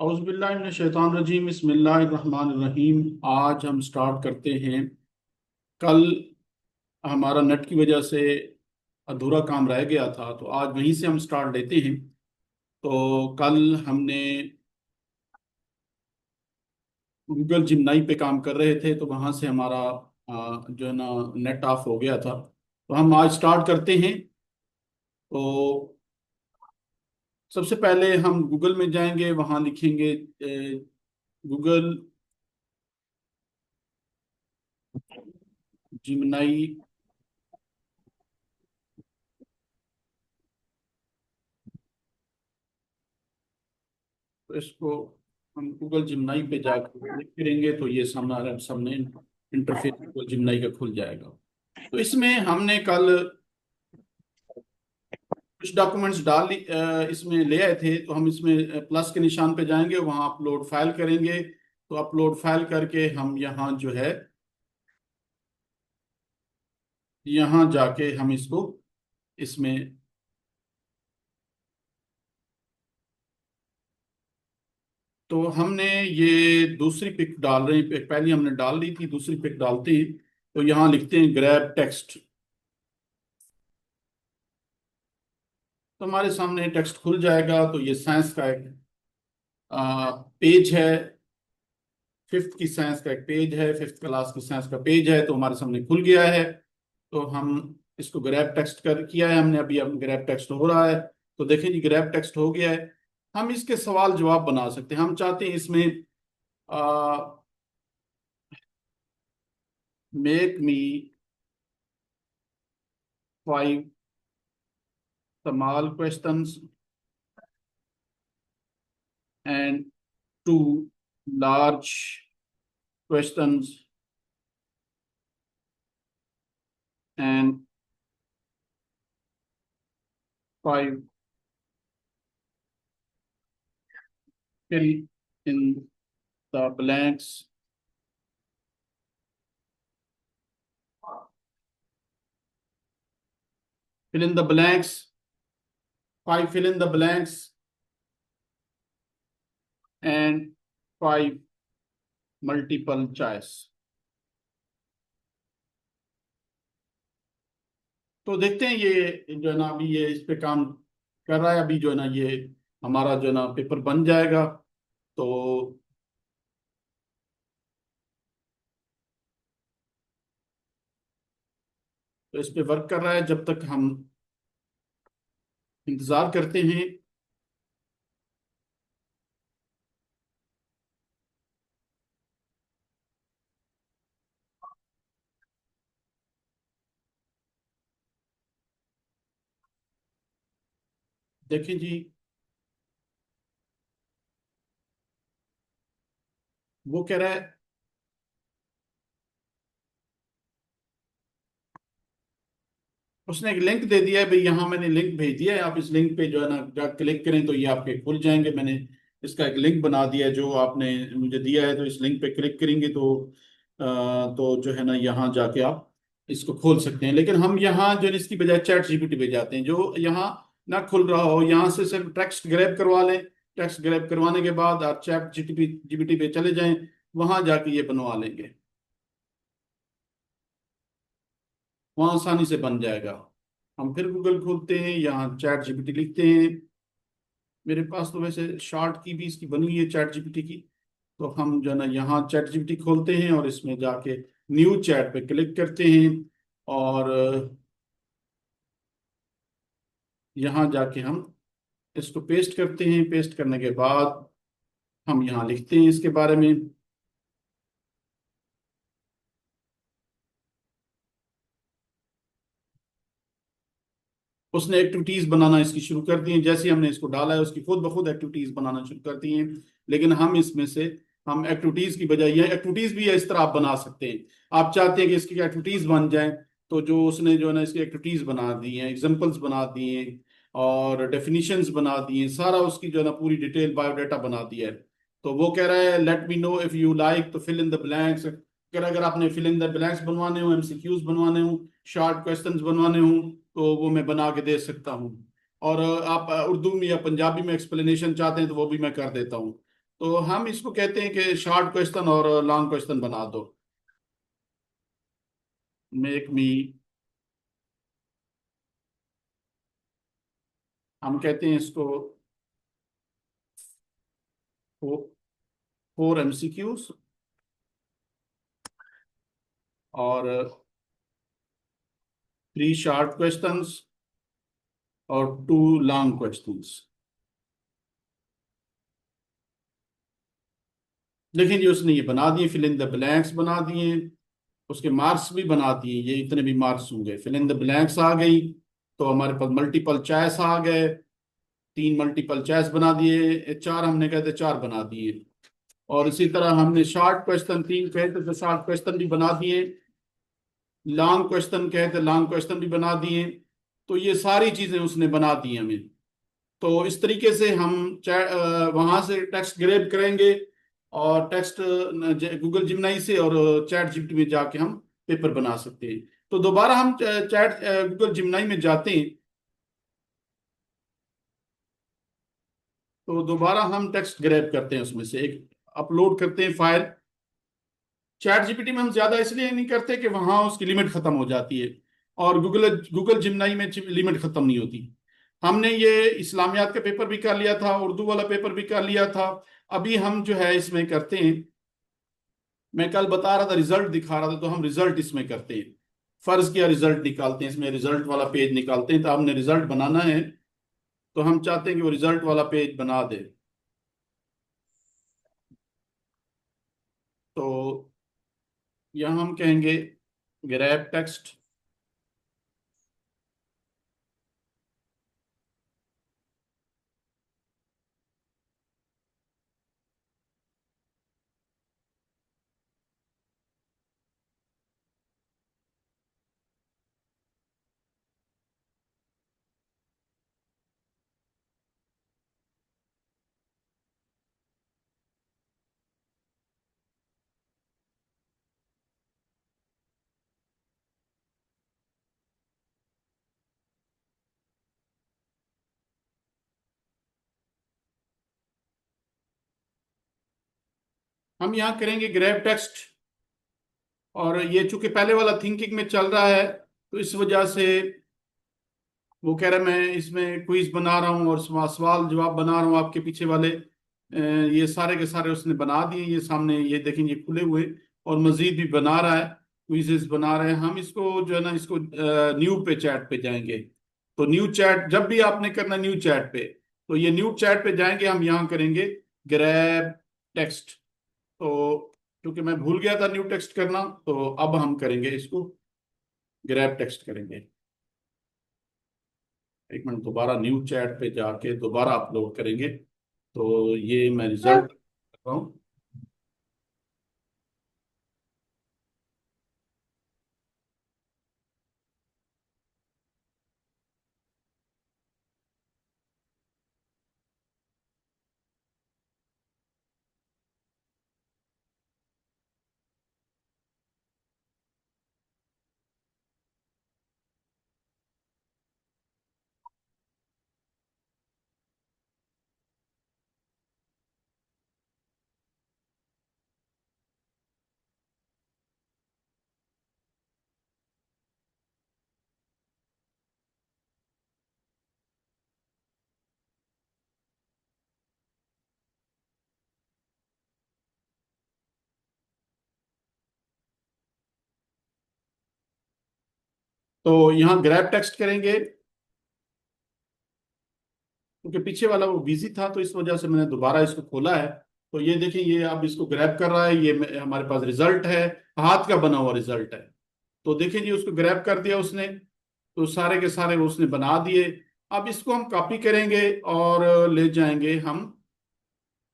औज़ुबिल्लाहिमिनश्शैतानिर्रजीम बिस्मिल्लाहिर्रहमानिर्रहीम। आज हम स्टार्ट करते हैं। कल हमारा नेट की वजह से अधूरा काम रह गया था, तो आज वहीं से हम स्टार्ट लेते हैं। तो कल हमने गूगल जिमनाई पे काम कर रहे थे, तो वहाँ से हमारा जो है ना नेट ऑफ हो गया था। तो हम आज स्टार्ट करते हैं। तो सबसे पहले हम गूगल में जाएंगे, वहाँ लिखेंगे गूगल जिमनाई। तो इसको हम गूगल जिमनाई पे जाकर क्लिक करेंगे तो ये सामने इंटरफेस गूगल जिमनाई का खुल जाएगा। तो इसमें हमने कल कुछ डॉक्यूमेंट्स इसमें ले आए थे, तो हम इसमें प्लस के निशान पे जाएंगे, वहाँ अपलोड फाइल करेंगे। तो अपलोड फाइल करके हम यहाँ जो है, यहाँ जाके हम इसको इसमें तो हमने ये दूसरी पिक डाल रहे हैं। पहली हमने डाल ली थी, दूसरी पिक डालते हैं। तो यहाँ लिखते हैं ग्रैब टेक्स्ट। तो हमारे सामने टेक्स्ट खुल जाएगा। तो ये साइंस का एक पेज है, फिफ्थ की साइंस का एक पेज है, फिफ्थ क्लास की साइंस का पेज है। तो हमारे सामने खुल गया है। तो हम इसको ग्रैब टेक्स्ट कर किया है हमने अभी। अब ग्रैब टेक्स्ट हो रहा है। तो देखें जी, ग्रैब टेक्स्ट हो गया है। हम इसके सवाल जवाब बना सकते हैं। हम चाहते हैं इसमें make me 5 small questions and 2 large questions, and 5 fill in the blanks. Fill in the blanks. 5 fill in the blanks and 5 multiple choice. तो देखते हैं ये जो है ना, अभी ये इस पे काम कर रहा है। अभी जो है ना, ये हमारा जो है ना पेपर बन जाएगा। तो इस पे वर्क कर रहा है। जब तक हम इंतजार करते हैं। देखें जी, वो कह रहा है, उसने एक लिंक दे दिया है भाई। यहाँ मैंने लिंक भेज दिया है, आप इस लिंक पे जो है ना जा क्लिक करें तो ये आपके खुल जाएंगे। मैंने इसका एक लिंक बना दिया है जो आपने मुझे दिया है। तो इस लिंक पे क्लिक करेंगे तो जो है ना, यहाँ जाके आप इसको खोल सकते हैं। लेकिन हम यहाँ जो है इसकी बजाय चैट जीपीटी पे जाते हैं। जो यहाँ ना खुल रहा हो, यहाँ से सिर्फ टेक्स्ट ग्रैब करवा लें। टेक्स्ट ग्रैब करवाने के बाद आप चैट जीपीटी पे चले जाएं, वहां जाके ये बनवा लेंगे। वहां आसानी से बन जाएगा। हम फिर गूगल खोलते हैं, यहाँ चैट जीपीटी लिखते हैं। मेरे पास तो वैसे शॉर्ट की भी इसकी बनी हुई है चैट जीपीटी की। तो हम जो है ना यहाँ चैट जीपीटी खोलते हैं और इसमें जाके न्यू चैट पे क्लिक करते हैं। और यहाँ जाके हम इसको पेस्ट करते हैं। पेस्ट करने के बाद हम यहाँ लिखते हैं इसके बारे में। उसने एक्टिविटीज बनाना इसकी शुरू कर दी हैं। जैसे ही हमने इसको डाला है, उसकी खुद ब खुद एक्टिविटीज बनाना शुरू कर दी हैं। लेकिन हम इसमें से हम एक्टिविटीज की बजाय, ये एक्टिविटीज भी है इस तरह आप बना सकते हैं। आप चाहते हैं कि इसकी एक्टिविटीज बन जाए, तो जो उसने जो है ना इसकी एक्टिविटीज बना दी हैं, एग्जाम्पल्स बना दिए हैं और डेफिनेशंस बना दिए हैं, सारा उसकी जो है ना पूरी डिटेल बायोडाटा बना दिया है। तो वो कह रहा है let me know if you like तो फिल इन द ब्लैंक्स। अगर आपने फिल इन द ब्लैंक्स बनवाने हो, एमसीक्यूज बनवाने हो, शॉर्ट क्वेश्चंस बनवाने हो, तो वो मैं बना के दे सकता हूँ। और आप उर्दू में या पंजाबी में एक्सप्लेनेशन चाहते हैं तो वो भी मैं कर देता हूँ। तो हम इसको कहते हैं कि शॉर्ट क्वेश्चन और लॉन्ग क्वेश्चन बना दो। मेक मी, हम कहते हैं इसको 4 MCQs और 3 शॉर्ट क्वेश्चंस और 2 लॉन्ग क्वेश्चंस। लेकिन ये उसने ये बना दिए, फिल इन द ब्लैंक्स बना दिए, उसके मार्क्स भी बना दिए, ये इतने भी मार्क्स होंगे, फिल इन द ब्लैंक्स आ गई। तो हमारे पास मल्टीपल चॉइस आ गए, 3 मल्टीपल चॉइस बना दिए, 4 हमने कहते 4 बना दिए। और इसी तरह हमने शॉर्ट क्वेश्चन 3 कहते तो शॉर्ट क्वेश्चन भी बना दिए, लॉन्ग क्वेश्चन कहते लॉन्ग क्वेश्चन भी बना दिए। तो ये सारी चीजें उसने बना दी हमें। तो इस तरीके से हम वहां से टेक्स्ट ग्रैब करेंगे और टेक्स्ट गूगल जिमनाई से और चैट जीपीटी में जाके हम पेपर बना सकते हैं। तो दोबारा हम चैट गूगल जिमनाई में जाते हैं, तो दोबारा हम टेक्स्ट ग्रैब करते हैं, उसमें से एक अपलोड करते हैं फाइल। चैट जीपीटी में हम ज्यादा इसलिए नहीं करते कि वहां उसकी लिमिट खत्म हो जाती है, और गूगल गूगल जिमनाई में लिमिट खत्म नहीं होती। हमने ये इस्लामियात का पेपर भी कर लिया था, उर्दू वाला पेपर भी कर लिया था। अभी हम जो है इसमें करते हैं, मैं कल बता रहा था रिजल्ट दिखा रहा था, तो हम रिजल्ट इसमें करते हैं। फर्ज किया रिजल्ट निकालते हैं, इसमें रिजल्ट वाला पेज निकालते हैं। तो हमने रिजल्ट बनाना है, तो हम चाहते हैं कि वो रिजल्ट वाला पेज बना दे। तो यहाँ हम कहेंगे ग्रैब टेक्स्ट, हम यहाँ करेंगे ग्रैब टेक्स्ट। और ये चूंकि पहले वाला थिंकिंग में चल रहा है, तो इस वजह से वो कह रहा है मैं इसमें क्विज बना रहा हूँ और सवाल जवाब बना रहा हूँ आपके पीछे वाले। ये सारे के सारे उसने बना दिए, ये सामने ये देखें, ये खुले हुए। और मजीद भी बना रहा है, क्विजेस बना रहे हैं। हम इसको जो है ना, इसको न्यू पे चैट पे जाएंगे। तो न्यू चैट जब भी आपने करना न्यू चैट पे, तो ये न्यू चैट पे जाएंगे, हम यहाँ करेंगे ग्रैब टेक्स्ट। तो क्योंकि मैं भूल गया था न्यू टेक्स्ट करना, तो अब हम करेंगे इसको, ग्रैब टेक्स्ट करेंगे। एक मिनट, दोबारा न्यू चैट पे जाके दोबारा अपलोड करेंगे। तो ये मैं रिजल्ट कर रहा हूँ। तो यहाँ ग्रैब टेक्स्ट करेंगे, क्योंकि पीछे वाला वो बिजी था, तो इस वजह से मैंने दोबारा इसको खोला है। तो ये देखिए, ये अब इसको ग्रैब कर रहा है, ये हमारे पास रिजल्ट है, हाथ का बना हुआ रिजल्ट है। तो देखिए जी, उसको ग्रैब कर दिया उसने, तो सारे के सारे वो उसने बना दिए। अब इसको हम कॉपी करेंगे और ले जाएंगे हम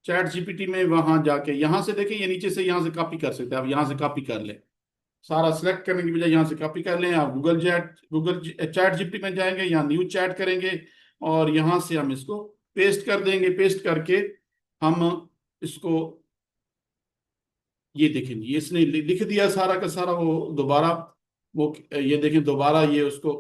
चैट जीपीटी में। वहां जाके यहाँ से देखिए, ये नीचे से यहाँ से कॉपी कर सकते हैं, आप यहाँ से कॉपी कर ले, सारा सिलेक्ट करने की बजाय यहाँ से कॉपी कर लें। आप गूगल चैट जीपीटी में जाएंगे, यहाँ न्यू चैट करेंगे और यहाँ से हम इसको पेस्ट कर देंगे। पेस्ट करके हम इसको, ये देखें ये इसने लिख दिया सारा का सारा। वो दोबारा, वो ये देखें दोबारा ये उसको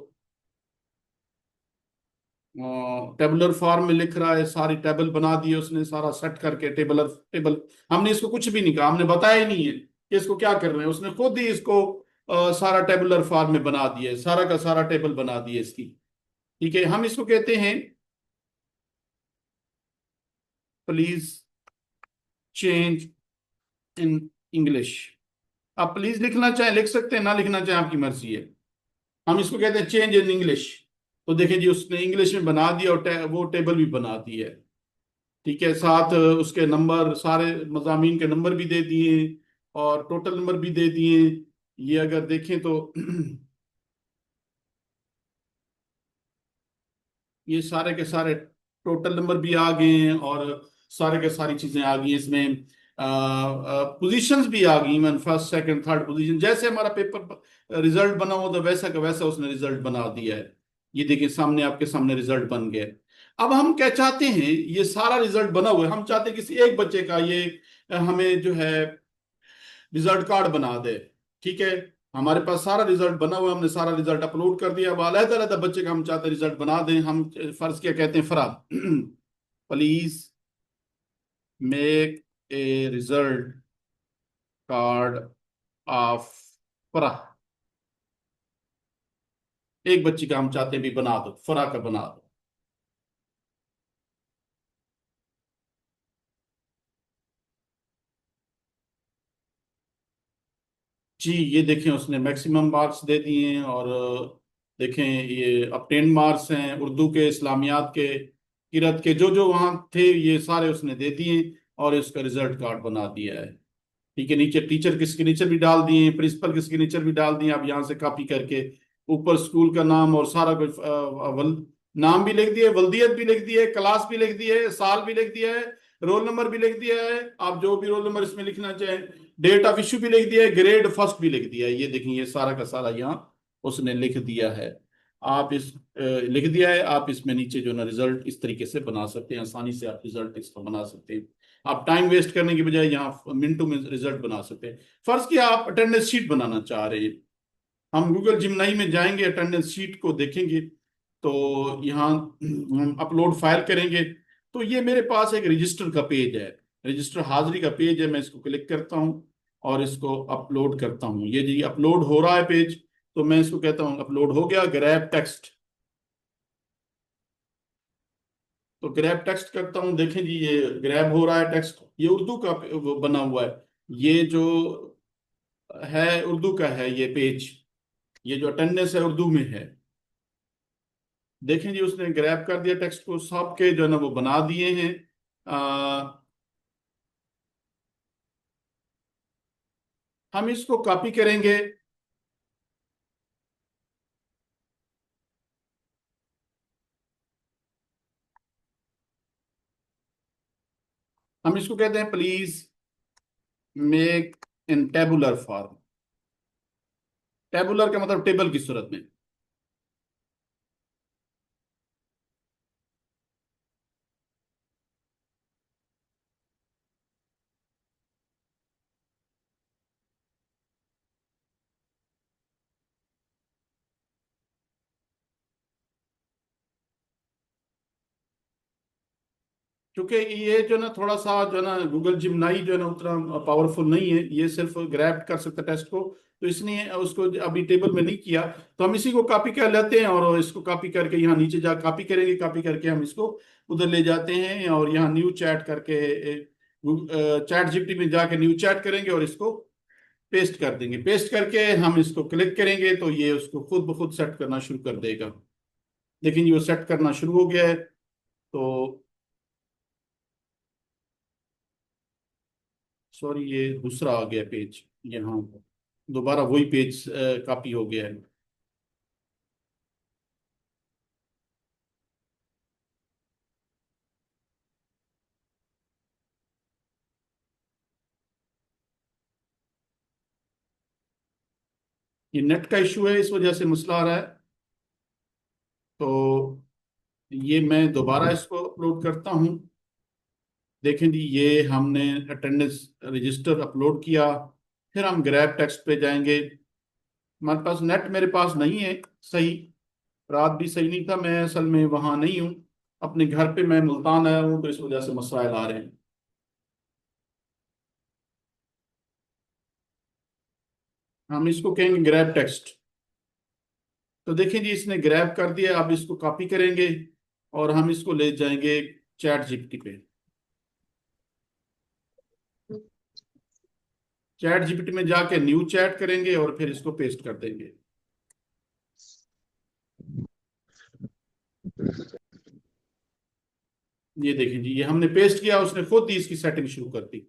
टेबुलर फॉर्म में लिख रहा है, सारी टेबल बना दी है उसने, सारा सेट करके टेबलर टेबल। हमने इसको कुछ भी नहीं कहा, हमने बताया ही नहीं है कि इसको क्या कर रहे हैं, उसने खुद ही इसको सारा टेबुलर फॉर्म में बना दिया है, सारा का सारा टेबल बना दिया इसकी। ठीक है, हम इसको कहते हैं प्लीज चेंज इन इंग्लिश। आप प्लीज लिखना चाहें लिख सकते हैं, ना लिखना चाहें आपकी मर्जी है। हम इसको कहते हैं चेंज इन इंग्लिश। तो देखिए जी, उसने इंग्लिश में बना दिया और वो टेबल भी बना दी है। ठीक है, साथ उसके नंबर, सारे मजामीन के नंबर भी दे दिए और टोटल नंबर भी दे दिए। ये अगर देखें तो ये सारे के सारे टोटल नंबर भी आ गए हैं और सारे के सारी चीजें आ गई हैं इसमें। पोजीशंस भी आ गई, even first second third position, जैसे हमारा पेपर रिजल्ट बना हो तो वैसा का वैसा उसने रिजल्ट बना दिया है। ये देखिए सामने, आपके सामने रिजल्ट बन गया। अब हम क्या चाहते हैं, ये सारा रिजल्ट बना हुआ है, हम चाहते हैं किसी एक बच्चे का ये हमें जो है रिजल्ट कार्ड बना दे। ठीक है, हमारे पास सारा रिजल्ट बना हुआ है, हमने सारा रिजल्ट अपलोड कर दिया। अब अलग अलग बच्चे का हम चाहते हैं रिजल्ट बना दें। हम फर्ज क्या कहते हैं, फरा please make a result card of फरा। एक बच्ची का हम चाहते हैं भी बना दो, फरा का बना दो। जी, ये देखें उसने मैक्सिमम मार्क्स दे दिए हैं और देखें ये अपटेन मार्क्स हैं, उर्दू के, इस्लामियात के, किरत के, जो जो वहाँ थे ये सारे उसने दे दिए और इसका रिजल्ट कार्ड बना दिया है। ठीक है, नीचे टीचर किसके नीचे भी डाल दिए, प्रिंसिपल किसके नीचे भी डाल दिए। आप यहाँ से कॉपी करके ऊपर स्कूल का नाम और सारा कुछ नाम भी लिख दिए, वल्दियत भी लिख दी है, क्लास भी लिख दी है, साल भी लिख दिया है, रोल नंबर भी लिख दिया है, आप जो भी रोल नंबर इसमें लिखना चाहें, डेट ऑफ इश्यू भी लिख दिया है, ग्रेड फर्स्ट भी लिख दिया है। ये देखिए, ये सारा का सारा यहाँ उसने लिख दिया है। आप इस लिख दिया है, आप इसमें नीचे जो ना रिजल्ट इस तरीके से बना सकते हैं, आसानी से आप रिजल्ट इसका बना सकते हैं। आप टाइम वेस्ट करने की बजाय यहाँ मिनटों में रिजल्ट बना सकते हैं। फर्ज किया आप अटेंडेंस शीट बनाना चाह रहे हैं, हम गूगल जिमनाई में जाएंगे, अटेंडेंस शीट को देखेंगे तो यहाँ हम अपलोड फाइल करेंगे। तो ये मेरे पास एक रजिस्टर का पेज है, रजिस्टर हाजिरी का पेज है। मैं इसको क्लिक करता हूँ और इसको अपलोड करता हूँ। ये जी अपलोड हो रहा है पेज, तो मैं इसको कहता हूँ अपलोड हो गया। ग्रैब टेक्स्ट, तो ग्रैब टेक्स्ट करता हूँ। देखें जी, ये ग्रैब हो रहा है टेक्स्ट, ये उर्दू का वो बना हुआ है। ये जो है उर्दू का है ये पेज, ये जो अटेंडेंस है उर्दू में है। देखें जी, उसने ग्रैब कर दिया टेक्स्ट को, सबके जो है ना वो बना दिए हैं। हम इसको कॉपी करेंगे। हम इसको कहते हैं please make in tabular form. Tabular का मतलब टेबल की सूरत में। क्योंकि ये जो ना थोड़ा सा जो है ना गूगल जिमनाई जो है ना उतना पावरफुल नहीं है, ये सिर्फ ग्रैब कर सकता है टेक्स्ट को, तो इसलिए उसको अभी टेबल में नहीं किया। तो हम इसी को कॉपी कर लेते हैं और इसको कॉपी करके यहाँ नीचे जा कॉपी करेंगे, कॉपी करके हम इसको उधर ले जाते हैं और यहाँ न्यू चैट करके चैट जीपीटी में जाके न्यू चैट करेंगे और इसको पेस्ट कर देंगे। पेस्ट करके हम इसको क्लिक करेंगे तो ये उसको खुद ब खुद सेट करना शुरू कर देगा। लेकिन ये वो सेट करना शुरू हो गया है। तो सॉरी, ये दूसरा आ गया पेज, यहाँ दोबारा वही पेज कॉपी हो गया है। ये नेट का इशू है, इस वजह से मसला आ रहा है। तो ये मैं दोबारा इसको अपलोड करता हूँ। देखें जी, ये हमने अटेंडेंस रजिस्टर अपलोड किया। फिर हम ग्रैब टेक्स्ट पे जाएंगे। हमारे पास नेट मेरे पास नहीं है सही, रात भी सही नहीं था, मैं असल में वहां नहीं हूँ, अपने घर पे मैं मुल्तान आया हूँ, तो इस वजह से मसाइल आ रहे हैं। हम इसको कहेंगे ग्रैब टेक्स्ट। तो देखें जी, इसने ग्रैब कर दिया, अब इसको कॉपी करेंगे और हम इसको ले जाएंगे चैट जीपीटी पे। चैट जीपीटी में जाके न्यू चैट करेंगे और फिर इसको पेस्ट कर देंगे। ये देखें जी, ये हमने पेस्ट किया, उसने खुद ही इसकी सेटिंग शुरू कर दी।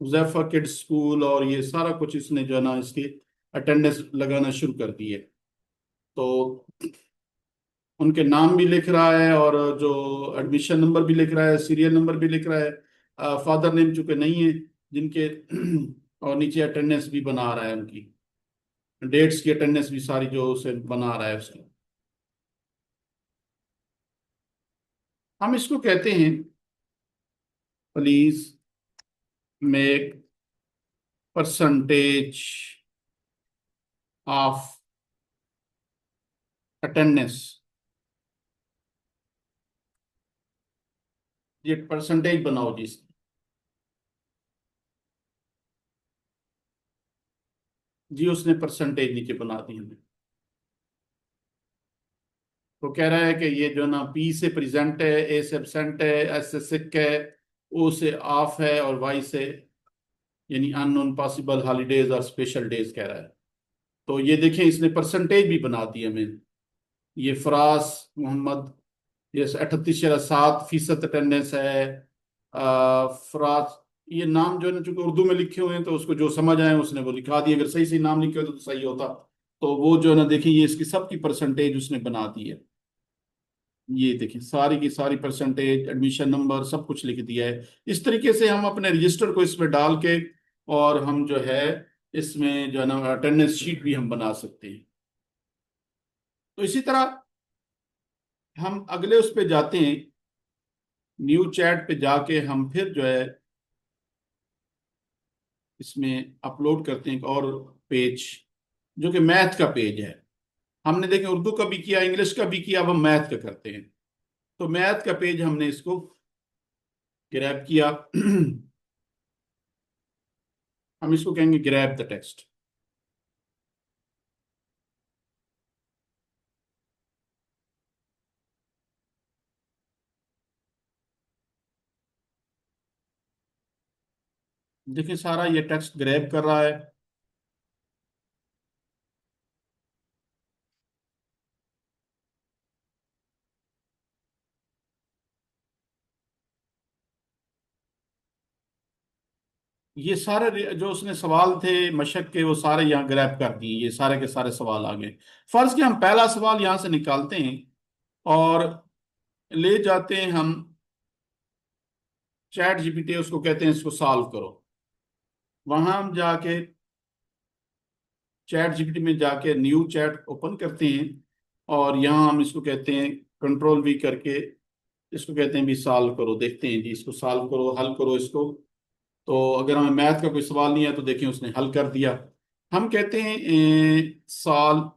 मुजफ्फर किड्स स्कूल और ये सारा कुछ इसने जो है ना, इसकी अटेंडेंस लगाना शुरू कर दी है। तो उनके नाम भी लिख रहा है और जो एडमिशन नंबर भी लिख रहा है, सीरियल नंबर भी लिख रहा है, फादर नेम चूंकि नहीं है जिनके और नीचे अटेंडेंस भी बना रहा है, उनकी डेट्स की अटेंडेंस भी सारी जो उसे बना रहा है उसकी। हम इसको कहते हैं please make percentage of attendance. ये परसेंटेज बनाओ जी। जी उसने परसेंटेज नीचे बना दी हमें। तो कह रहा है कि ये जो ना पी से प्रेजेंट है, ए से एब्सेंट है, एस से सिक है, ओ से ऑफ है और वाई से यानी अननोन पॉसिबल हॉलीडेज और स्पेशल डेज कह रहा है। तो ये देखें, इसने परसेंटेज भी बना दी हमें। ये फराज मोहम्मद, ये 38.7% अटेंडेंस है। फराज, ये नाम जो है ना चूंकि उर्दू में लिखे हुए हैं तो उसको जो समझ आए उसने वो लिखा दिया, अगर सही सही नाम लिखे होते तो सही होता। तो वो जो है ना देखिए, ये इसकी सबकी परसेंटेज उसने बना दी है। ये देखिए सारी की सारी परसेंटेज, एडमिशन नंबर, सब कुछ लिख दिया है। इस तरीके से हम अपने रजिस्टर को इसमें डाल के और हम जो है इसमें जो है ना अटेंडेंस शीट भी हम बना सकते हैं। तो इसी तरह हम अगले उस पे जाते हैं, न्यू चैट पे जाके हम फिर जो है इसमें अपलोड करते हैं एक और पेज, जो कि मैथ का पेज है। हमने देखे उर्दू का भी किया, इंग्लिश का भी किया, अब हम मैथ का करते हैं। तो मैथ का पेज हमने इसको ग्रैब किया। हम इसको कहेंगे ग्रैब द टेक्स्ट। देखिए सारा ये टेक्स्ट ग्रैब कर रहा है। ये सारे जो उसने सवाल थे मशक के, वो सारे यहाँ ग्रैब कर दिए, ये सारे के सारे सवाल आ गए। फर्ज कि हम पहला सवाल यहाँ से निकालते हैं और ले जाते हैं हम चैट जीपीटी, उसको कहते हैं इसको सॉल्व करो। वहां हम जाके चैट जीपीटी में जाके न्यू चैट ओपन करते हैं और यहाँ हम इसको कहते हैं कंट्रोल वी करके, इसको कहते हैं भी सॉल्व करो। देखते हैं जी, इसको सॉल्व करो, हल करो इसको। तो अगर हमें मैथ का कोई सवाल नहीं है तो देखिए उसने हल कर दिया। हम कहते हैं सॉल्व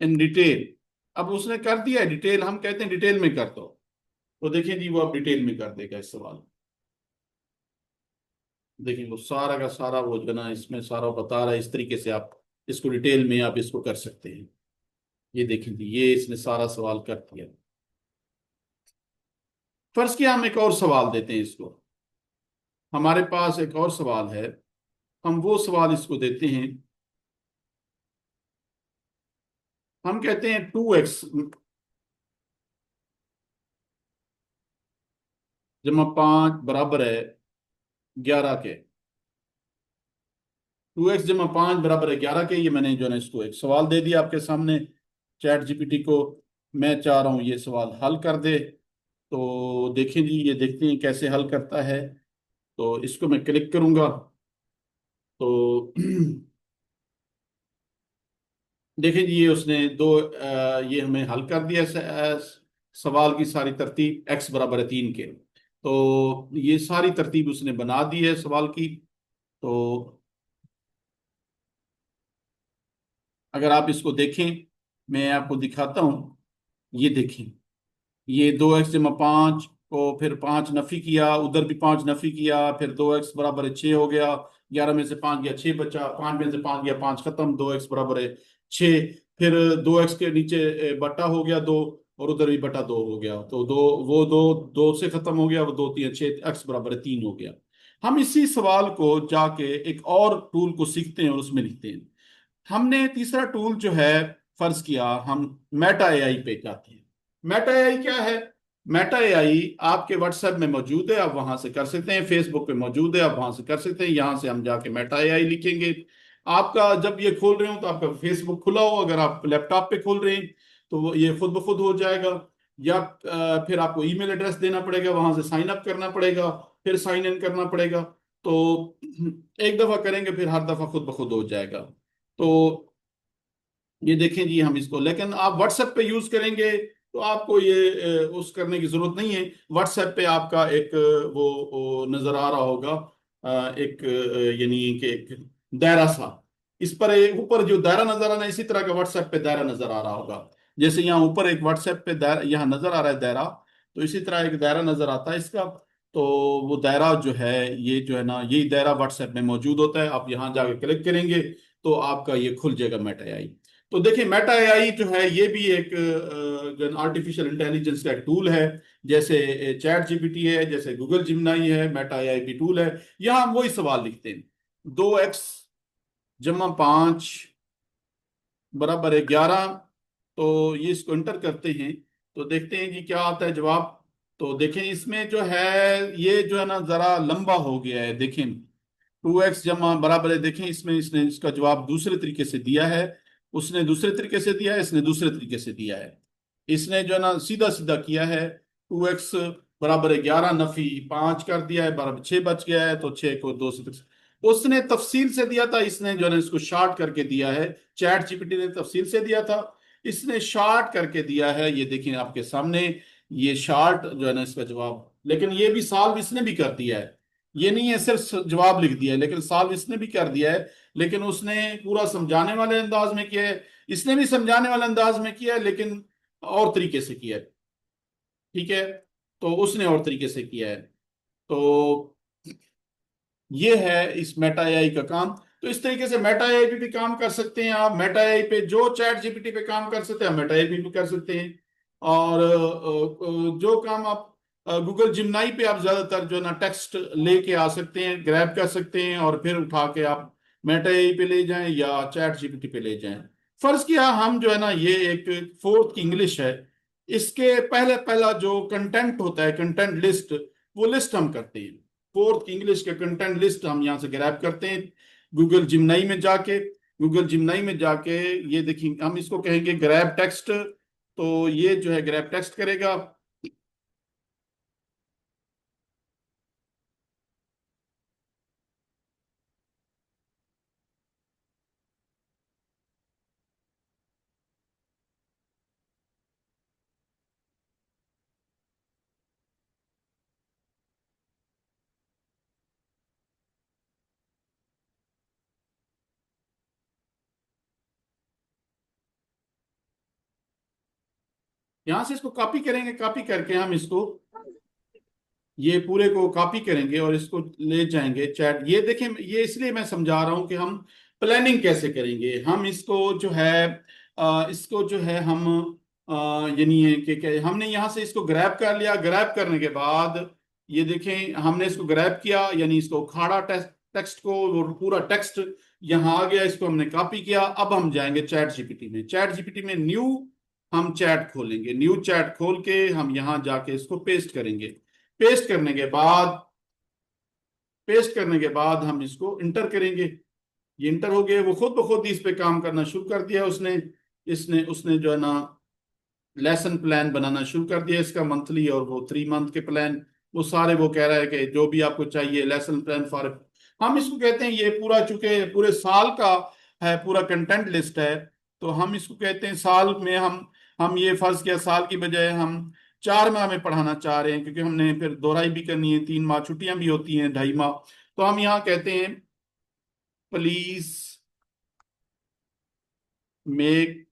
इन डिटेल। अब उसने कर दिया है डिटेल, हम कहते हैं डिटेल में कर दो। तो देखिए जी, वो अब डिटेल में कर देगा इस सवाल। देखिए वो सारा का सारा वो जो है ना इसमें सारा बता रहा है, इस तरीके से आप इसको डिटेल में आप इसको कर सकते हैं। ये देखिए जी, ये इसने सारा सवाल कर दिया। फर्ज किया हम एक और सवाल देते हैं इसको, हमारे पास एक और सवाल है, हम वो सवाल इसको देते हैं। हम कहते हैं 2x जमा 5 बराबर है 11 के। 2x जमा 5 बराबर है 11 के, ये मैंने जो है ना इसको एक सवाल दे दिया आपके सामने चैट जीपीटी को। मैं चाह रहा हूँ ये सवाल हल कर दे। तो देखें जी, ये देखते हैं कैसे हल करता है। तो इसको मैं क्लिक करूंगा तो देखें जी, ये उसने दो ये हमें हल कर दिया सवाल की सारी तरतीब x बराबर है 3 के। तो ये सारी तरतीब उसने बना दी है सवाल की। तो अगर आप इसको देखें, मैं आपको दिखाता हूँ, ये देखें, ये 2x जमा 5 को फिर 5 नफी किया, उधर भी 5 नफी किया, फिर 2x बराबर है 6 हो गया, 11 में से 5 गया 6 बचा, 5 में से 5 गया 5 खत्म, 2x बराबर है 6। फिर 2x के नीचे बटा हो गया 2, और उधर भी बटा 2 हो गया, तो दो, वो दो, 2 से खत्म हो गया, वो 2 3 6, x बराबर है 3 हो गया। हम इसी सवाल को जाके एक और टूल को सीखते हैं और उसमें लिखते हैं। हमने तीसरा टूल जो है, फर्ज किया हम मेटा एआई पे जाते हैं। मेटा एआई क्या है? मेटा एआई आपके व्हाट्सएप में मौजूद है, आप वहां से कर सकते हैं, फेसबुक पे मौजूद है, आप वहां से कर सकते हैं। यहां से हम जाके मेटा एआई लिखेंगे। आपका जब ये खोल रहे हो तो आपका फेसबुक खुला हो, अगर आप लैपटॉप पे खोल रहे हैं तो ये खुद ब खुद हो जाएगा। या फिर आपको ईमेल एड्रेस देना पड़ेगा, वहां से साइन अप करना पड़ेगा, फिर साइन इन करना पड़ेगा। तो एक दफा करेंगे फिर हर दफा खुद ब खुद हो जाएगा। तो ये देखें जी, हम इसको, लेकिन आप व्हाट्सएप पे यूज करेंगे तो आपको ये उस करने की जरूरत नहीं है। व्हाट्सएप पे आपका एक वो नजर आ रहा होगा, एक यानी कि एक दायरा सा, इस पर ऊपर जो दायरा नजर आ रहा है, इसी तरह का व्हाट्सएप पे दायरा नजर आ रहा होगा। जैसे यहाँ ऊपर एक व्हाट्सएप पे दायरा यहाँ नजर आ रहा है दायरा, तो इसी तरह एक दायरा नजर आता है इसका। तो वो दायरा जो है, ये जो है ना, यही दायरा व्हाट्सएप में मौजूद होता है। आप यहाँ जाके क्लिक करेंगे तो आपका ये खुल जाएगा मेटा एआई। तो देखिए, मेटा एआई जो है ये भी एक जो आर्टिफिशियल इंटेलिजेंस का एक टूल है। जैसे चैट जीपीटी है, जैसे गूगल जिमनाई है, मेटा एआई भी टूल है। यहाँ हम वही सवाल लिखते हैं, 2x जमा 5 बराबर है 11। तो ये इसको इंटर करते हैं तो देखते हैं जी क्या आता है जवाब। तो देखें इसमें जो है, ये जो है ना जरा लंबा हो गया है, देखें 2x जमा बराबर है, देखें इसमें इसने इसका जवाब दूसरे तरीके से दिया है। उसने दूसरे तरीके से दिया है, इसने दूसरे तरीके से दिया है। इसने जो है ना सीधा सीधा किया है, 2x बराबर है 11 नफी 5 कर दिया है, बराबर 6 बच गया है, तो 6 को 2 से उसने तफसील से दिया था, इसने जो है ना इसको शार्ट करके दिया है। चैट जीपीटी ने तफसील से दिया था, इसने शार्ट करके दिया है। ये देखिए आपके सामने, ये शार्ट जो है ना इसका जवाब, लेकिन ये भी सॉल्व इसने भी कर दिया है। ये नहीं है सिर्फ जवाब लिख दिया है, लेकिन सॉल्व इसने भी कर दिया है। लेकिन उसने पूरा समझाने वाले अंदाज में किया है, इसने भी समझाने वाले अंदाज में किया है, लेकिन और तरीके से किया है। ठीक है, तो उसने और तरीके से किया है। तो ये है इस मेटा एआई का काम। तो इस तरीके से मेटा एआई पे भी काम कर सकते हैं आप। मेटा एआई पे जो चैट जीपीटी पे काम कर सकते हैं, मेटा एआई पे भी कर सकते हैं। और जो काम आप गूगल जिमनाई पे आप ज्यादातर जो है ना टेक्स्ट लेके आ सकते हैं, ग्रैब कर सकते हैं, और फिर उठा के आप मेटा एआई पे ले जाएं या चैट जीपीटी पे ले जाएं। फर्ज किया हम जो है ना, ये एक फोर्थ की इंग्लिश है, इसके पहले पहला जो कंटेंट होता है, कंटेंट लिस्ट, वो लिस्ट हम करते हैं। फोर्थ इंग्लिश के कंटेंट लिस्ट हम यहाँ से ग्रैब करते हैं गूगल जिमनाई में जाके। गूगल जिमनाई में जाके ये देखिए, हम इसको कहेंगे ग्रैब टेक्स्ट। तो ये जो है ग्रैब टेक्स्ट करेगा। यहाँ से इसको कॉपी करेंगे, कॉपी करके हम इसको ये पूरे को कॉपी करेंगे और इसको ले जाएंगे चैट। ये देखें, ये इसलिए मैं समझा रहा हूं कि हम प्लानिंग कैसे करेंगे। हम इसको जो है इसको जो है हम यानी है कि हमने यहाँ से इसको ग्रैब कर लिया। ग्रैब करने के बाद ये देखें, हमने इसको ग्रैब किया, यानी इसको उखाड़ा टेक्स्ट टेक्स्ट को, वो पूरा टेक्स्ट यहाँ आ गया, इसको हमने कॉपी किया। अब हम जाएंगे चैट जीपीटी में। चैट जीपीटी में न्यू हम चैट खोलेंगे, न्यू चैट खोल के हम यहाँ जाके इसको पेस्ट करेंगे। पेस्ट करने के बाद पेस्ट करने के बाद हम इसको इंटर करेंगे। ये इंटर हो गए, वो खुद ब खुद ही इस पे काम करना शुरू कर दिया उसने। इसने उसने जो है ना लेसन प्लान बनाना शुरू कर दिया, इसका मंथली और वो 3 मंथ के प्लान, वो सारे वो कह रहा है कि जो भी आपको चाहिए लेसन प्लान फॉर, हम इसको कहते हैं ये पूरा, चूंकि पूरे साल का है, पूरा कंटेंट लिस्ट है, तो हम इसको कहते हैं साल में हम ये फर्ज किया साल की बजाय हम 4 माह में पढ़ाना चाह रहे हैं, क्योंकि हमने फिर दोहराई भी करनी है, 3 माह छुट्टियां भी होती हैं, 2.5 माह। तो हम यहाँ कहते हैं प्लीज मेक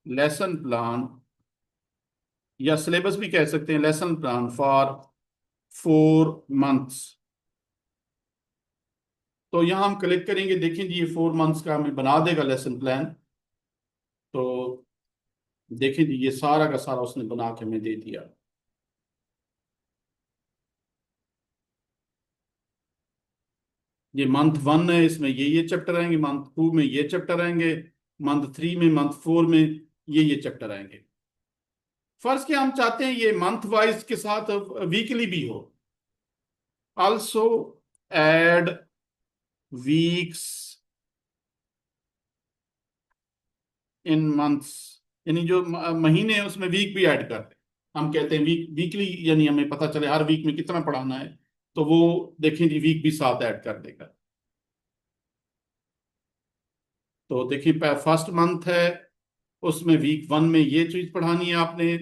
लेसन प्लान, या सिलेबस भी कह सकते हैं, लेसन प्लान फॉर 4 मंथ्स। तो यहाँ हम क्लिक करेंगे, देखें जी ये 4 मंथ्स का हमें बना देगा लेसन प्लान। तो देखें जी ये सारा का सारा उसने बना के हमें दे दिया। ये मंथ 1 है, इसमें ये चैप्टर आएंगे, मंथ 2 में ये चैप्टर आएंगे, मंथ 3 में, मंथ 4 में ये चैप्टर आएंगे। फर्ज किया हम चाहते हैं ये मंथ वाइज के साथ वीकली भी हो। Also add weeks in months, यानी जो महीने हैं उसमें वीक भी ऐड कर दें। हम कहते हैं वीकली, यानी हमें पता चले हर वीक में कितना पढ़ाना है, तो वो देखें जी वीक भी साथ ऐड कर देगा। तो देखिए फर्स्ट मंथ है, उसमें वीक 1 में ये चीज पढ़ानी है आपने,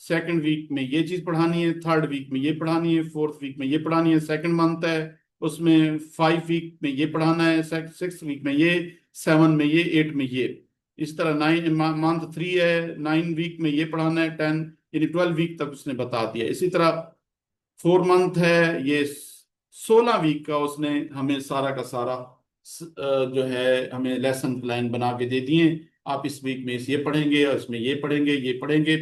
सेकंड वीक में ये चीज पढ़ानी है, थर्ड वीक में ये पढ़ानी है, फोर्थ वीक में ये पढ़ानी है। सेकंड मंथ है, उसमें 5 वीक में ये पढ़ाना है, 6 वीक में ये, 7 में ये, 8 में ये। इस तरह मंथ 3 है, 9 वीक में ये पढ़ाना है, 10 यानी 12 वीक तक उसने बता दिया। इसी तरह 4 मंथ है, ये 16 वीक का उसने हमें सारा का सारा जो है हमें लेसन प्लान बना के दे दिए। आप इस वीक में इस ये पढ़ेंगे और इसमें ये पढ़ेंगे, ये पढ़ेंगे।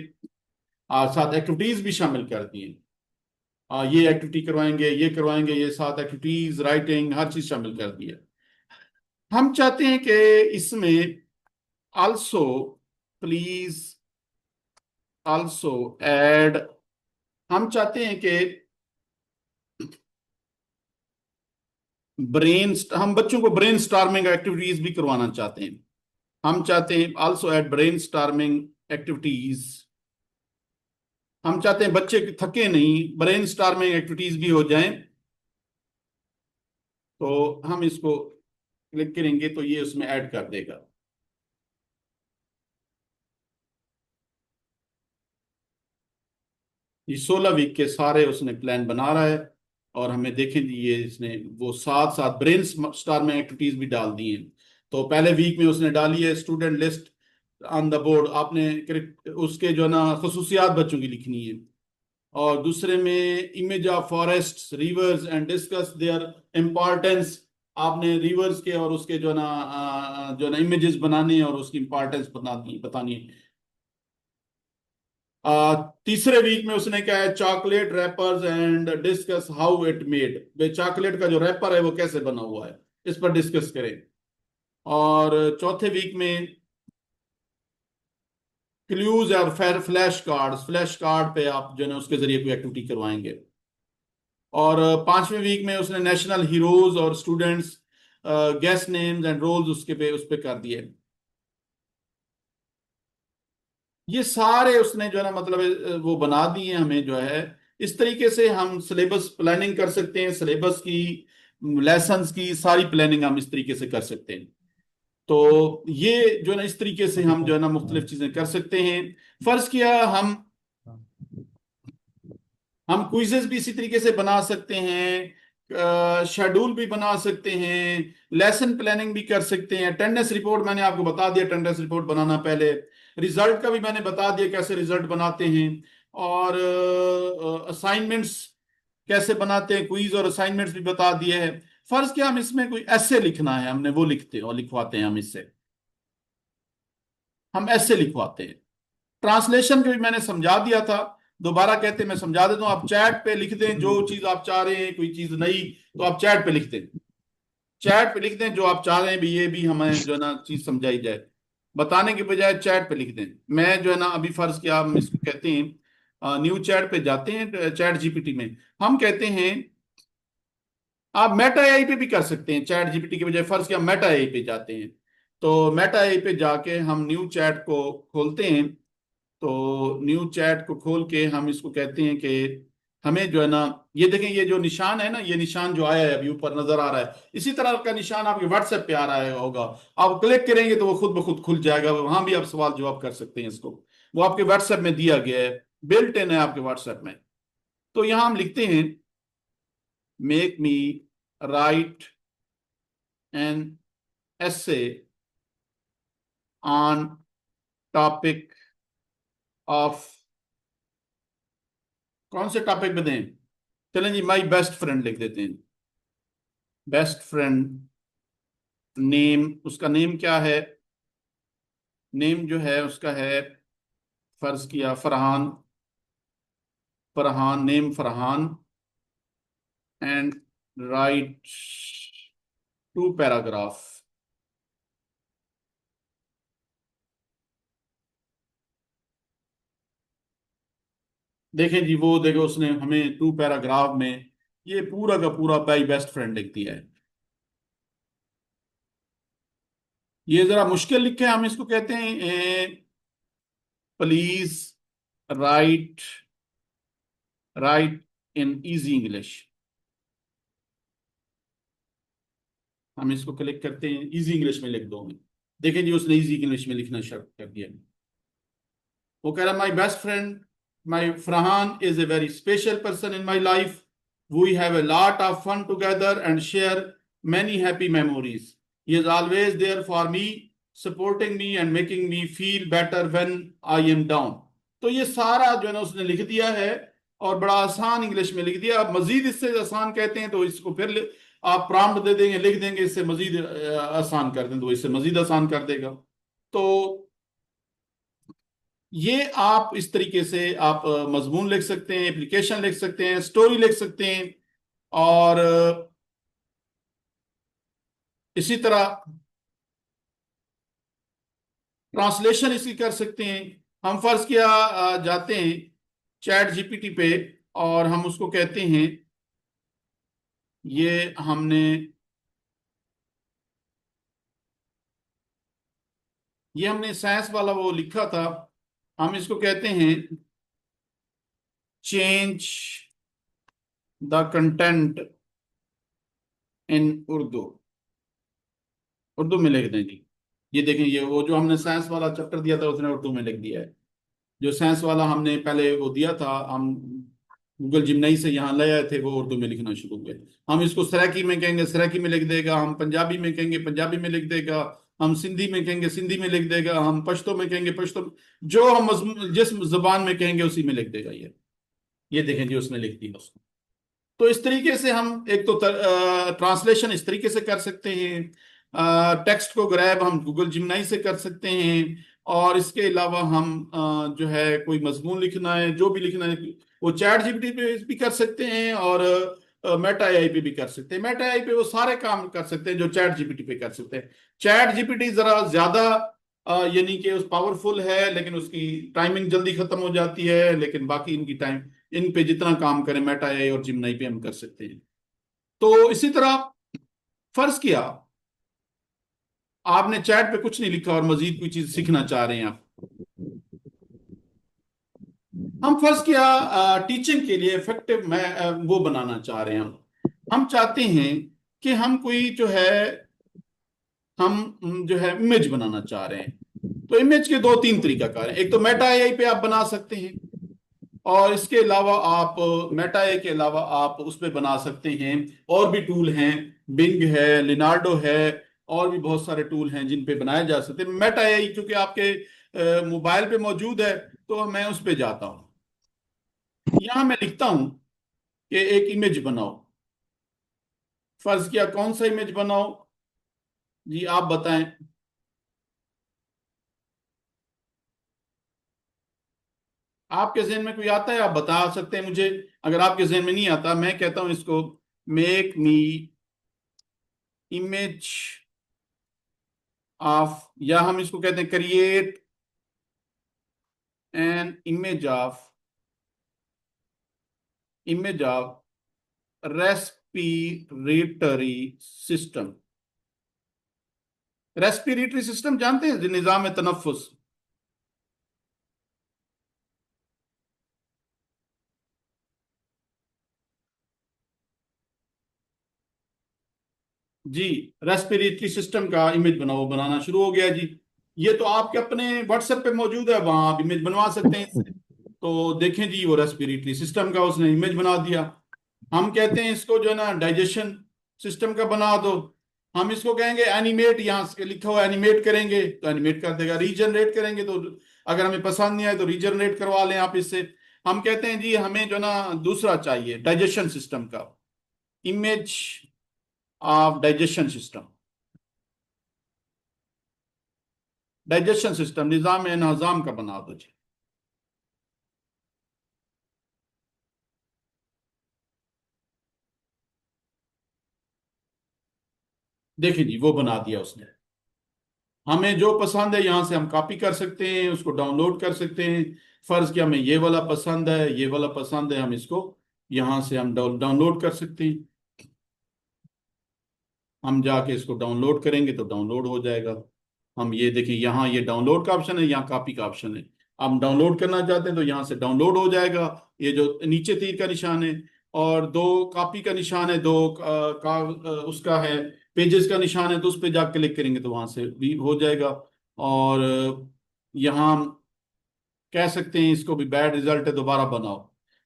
साथ एक्टिविटीज भी शामिल कर दिए। ये एक्टिविटी करवाएंगे, ये करवाएंगे, ये साथ एक्टिविटीज, राइटिंग, हर चीज शामिल कर दिया। हम चाहते हैं कि इसमें आल्सो प्लीज आल्सो ऐड, हम चाहते हैं कि हम बच्चों को ब्रेन स्टार्मिंग एक्टिविटीज भी करवाना चाहते हैं। हम चाहते हैं also at brain storming activities. हम चाहते हैं बच्चे थके नहीं, ब्रेन स्टार्मिंग एक्टिविटीज भी हो जाएं। तो हम इसको क्लिक करेंगे तो ये उसमें ऐड कर देगा। ये 16 वीक के सारे उसने प्लान बना रहा है। और हमें देखें जी ये इसने वो साथ साथ ब्रेन स्टार्मिंग एक्टिविटीज भी डाल दी हैं। तो पहले वीक में उसने डाली है student list on the board, आपने उसके जो है ना खसूसियात बच्चों की लिखनी है। और दूसरे में image of forest reverse and discuss their importance, आपने रिवर्स के और उसके जो है ना इमेजेस बनाने हैं और उसकी इम्पोर्टेंस बतानी है। तीसरे वीक में उसने क्या है, chocolate rappers and discuss how it made, way chocolate का जो रैपर है वो कैसे बना हुआ है, इस पर डिस्कस करें। और चौथे वीक में क्लूज और फ्लैश कार्ड पे आप जो है ना उसके जरिए कोई एक्टिविटी करवाएंगे। और 5वें वीक में उसने नेशनल हीरोज और students guest names and roles उस पे कर दिए। ये सारे उसने जो है ना मतलब वो बना दिए हमें जो है। इस तरीके से हम सिलेबस प्लानिंग कर सकते हैं, सिलेबस की, लेसन्स की सारी प्लानिंग हम इस तरीके से कर सकते हैं। तो ये जो है ना इस तरीके से हम जो है ना मुख्तलिफ चीजें कर सकते हैं। फर्ज किया हम क्विजेस भी इसी तरीके से बना सकते हैं, शेड्यूल भी बना सकते हैं, लेसन प्लानिंग भी कर सकते हैं। अटेंडेंस रिपोर्ट मैंने आपको बता दिया, अटेंडेंस रिपोर्ट बनाना पहले। रिजल्ट का भी मैंने बता दिया कैसे रिजल्ट बनाते हैं। और असाइनमेंट्स कैसे बनाते हैं, क्विज और असाइनमेंट्स भी बता दिए हैं। फर्ज किया हम इसमें कोई ऐसे लिखना है, हमने वो लिखते हैं और लिखवाते हैं, हम ऐसे लिखवाते हैं। ट्रांसलेशन के भी मैंने समझा दिया था, दोबारा कहते मैं समझा देता हूँ। आप चैट पे लिख दें जो चीज आप चाह रहे हैं, कोई चीज नई, तो आप चैट पे लिख दें। चैट पे लिख दें जो आप चाह रहे हैं भी, ये भी हमें जो है ना चीज समझाई जाए, बताने के बजाय चैट पे लिख दें। मैं जो है ना अभी फर्ज किया हम इसको कहते हैं न्यू चैट पे जाते हैं, चैट जीपीटी में हम कहते हैं, आप मेटा एआई पे भी कर सकते हैं चैट जीपीटी के बजाय। फर्ज किया मेटा एआई पे जाते हैं, तो मेटा एआई पे जाके हम न्यू चैट को खोलते हैं। तो न्यू चैट को खोल के हम इसको कहते हैं कि हमें जो है ना, ये देखें ये जो निशान है ना, ये निशान जो आया है अभी ऊपर नजर आ रहा है, इसी तरह का निशान आपके व्हाट्सएप पे आ रहा है होगा। आप क्लिक करेंगे तो वो खुद ब खुद खुल जाएगा, वहां भी आप सवाल जवाब कर सकते हैं इसको। वो आपके व्हाट्सएप में दिया गया है, बिल्ट इन है आपके व्हाट्सएप में। तो यहाँ हम लिखते हैं make me write an essay on topic of, कौन से टॉपिक पे दें? चलें जी, माई बेस्ट फ्रेंड लिख देते हैं। बेस्ट फ्रेंड नेम, उसका नेम क्या है? नेम जो है उसका है, फर्ज किया Farhan, Farhan name Farhan, and right 2 paragraph. देखें जी, वो देखो उसने हमें 2 पैराग्राफ में ये पूरा का पूरा माई बेस्ट फ्रेंड लिख दिया है। ये जरा मुश्किल लिखे, हम इसको कहते हैं please right, right in easy English. हम इसको क्लिक करते हैं, इजी इंग्लिश में लिख दो। देखें जी, उसने इजी इंग्लिश में लिखना शुरू कर दिया। वो कह रहा, my best friend my Farhan is a very special person in my life, we have a lot of fun together and share many happy memories, he is always there for me, supporting me and making me feel better when I am down. तो ये सारा जो है ना उसने लिख दिया है, और बड़ा आसान इंग्लिश में लिख दिया। अब मजीद इससे आसान कहते हैं तो इसको फिर आप प्रॉम्प्ट दे देंगे, लिख देंगे इससे मजीद आसान कर दें, तो इससे मजीद आसान कर देगा। तो ये आप इस तरीके से आप मजमून लिख सकते हैं, एप्लीकेशन लिख सकते हैं, स्टोरी लिख सकते हैं, और इसी तरह ट्रांसलेशन इसकी कर सकते हैं। हम फर्ज किया जाते हैं चैट जीपीटी पे, और हम उसको कहते हैं, ये हमने साइंस वाला वो लिखा था, हम इसको कहते हैं change the content in Urdu. Urdu में लिख दें जी। ये देखें, ये वो जो हमने साइंस वाला चैप्टर दिया था उसने उर्दू में लिख दिया है। जो साइंस वाला हमने पहले वो दिया था, हम गूगल जिमनाई से यहाँ ले आए थे, वो उर्दू में लिखना शुरू हुए। हम इसको सराकी में कहेंगे, सराकी में लिख देगा। हम पंजाबी में कहेंगे, पंजाबी में लिख देगा। हम सिंधी में कहेंगे, सिंधी में लिख देगा। हम पश्तो में कहेंगे, पश्तो में। जो हम जिस जबान में कहेंगे उसी में लिख देगा ये देखें जी, उसने लिख दिया उसको। तो इस तरीके से हम एक तो ट्रांसलेशन इस तरीके से कर सकते हैं, टेक्स्ट को ग्रैब हम गूगल जिमनाई से कर सकते हैं, और इसके अलावा हम जो है कोई मजमून लिखना है, जो भी लिखना है, वो चैट जीपीटी पे भी कर सकते हैं, और मेटा एआई पे भी कर सकते हैं। मेटा एआई पे वो सारे काम कर सकते हैं जो चैट जीपीटी पे कर सकते हैं। चैट जीपीटी जरा ज्यादा यानी कि उस पावरफुल है, लेकिन उसकी टाइमिंग जल्दी खत्म हो जाती है, लेकिन बाकी इनकी टाइम, इन पे जितना काम करें मेटा एआई और जिमनाई पे हम कर सकते हैं। तो इसी तरह फर्ज किया आपने चैट पे कुछ नहीं लिखा और मजीद कोई चीज सीखना चाह रहे हैं आप, हम फर्ज किया टीचिंग के लिए इफेक्टिव मैं वो बनाना चाह रहे हैं। हम चाहते हैं कि हम कोई जो है, हम जो है इमेज बनाना चाह रहे हैं। तो इमेज के 2-3 तरीकाकार हैं। एक तो मेटा एआई पे आप बना सकते हैं, और इसके अलावा आप मेटा एआई के अलावा आप उस पे बना सकते हैं। और भी टूल हैं, बिंग है, लिनार्डो है, और भी बहुत सारे टूल हैं जिन पे बनाए जा सकते हैं। मेटा एआई क्योंकि आपके मोबाइल पे मौजूद है, तो मैं उस पे जाता हूँ। यहां मैं लिखता हूं कि एक इमेज बनाओ। फर्ज किया कौन सा इमेज बनाओ जी, आप बताएं। आपके जहन में कोई आता है, आप बता सकते हैं मुझे। अगर आपके जहन में नहीं आता, मैं कहता हूं इसको मेक मी इमेज ऑफ, या हम इसको कहते हैं create an image of respiratory system. Respiratory system जानते हैं, निजाम तनफ्फुस। जी, रेस्पिरेटरी सिस्टम का इमेज बनाओ, बनाना शुरू हो गया जी। ये तो आपके अपने व्हाट्सएप पे मौजूद है, वहां आप इमेज बनवा सकते हैं इससे। तो देखें जी, वो रेस्पिरेटरी सिस्टम का उसने इमेज बना दिया। हम कहते हैं इसको जो है ना डाइजेशन सिस्टम का बना दो। हम इसको कहेंगे एनिमेट, यहाँ से लिखा हुआ एनिमेट करेंगे तो एनिमेट कर देगा। रीजनरेट करेंगे तो अगर हमें पसंद नहीं आए तो रीजनरेट करवा लें आप इससे। हम कहते हैं जी हमें जो ना दूसरा चाहिए डाइजेशन सिस्टम का, image of digestion system. Digestion system निजाम नजाम का बना दो जी। देखिए जी वो बना दिया उसने। हमें जो पसंद है यहाँ से हम कॉपी कर सकते हैं, उसको डाउनलोड कर सकते हैं। फर्ज किया हमें ये वाला पसंद है, ये वाला पसंद है, हम इसको यहाँ से हम डाउनलोड कर सकते हैं। हम जाके इसको डाउनलोड करेंगे तो डाउनलोड हो जाएगा। हम ये देखिए यहाँ ये डाउनलोड का ऑप्शन है, यहाँ कॉपी का ऑप्शन है। हम डाउनलोड करना चाहते हैं तो यहाँ से डाउनलोड हो जाएगा। ये जो नीचे तीर का निशान है और दो कॉपी का निशान है, दो उसका है पेजेस का निशान है, तो उस पर जा क्लिक करेंगे तो वहां से भी हो जाएगा। और यहाँ हम कह सकते हैं इसको भी बैड रिजल्ट है दोबारा बनाओ।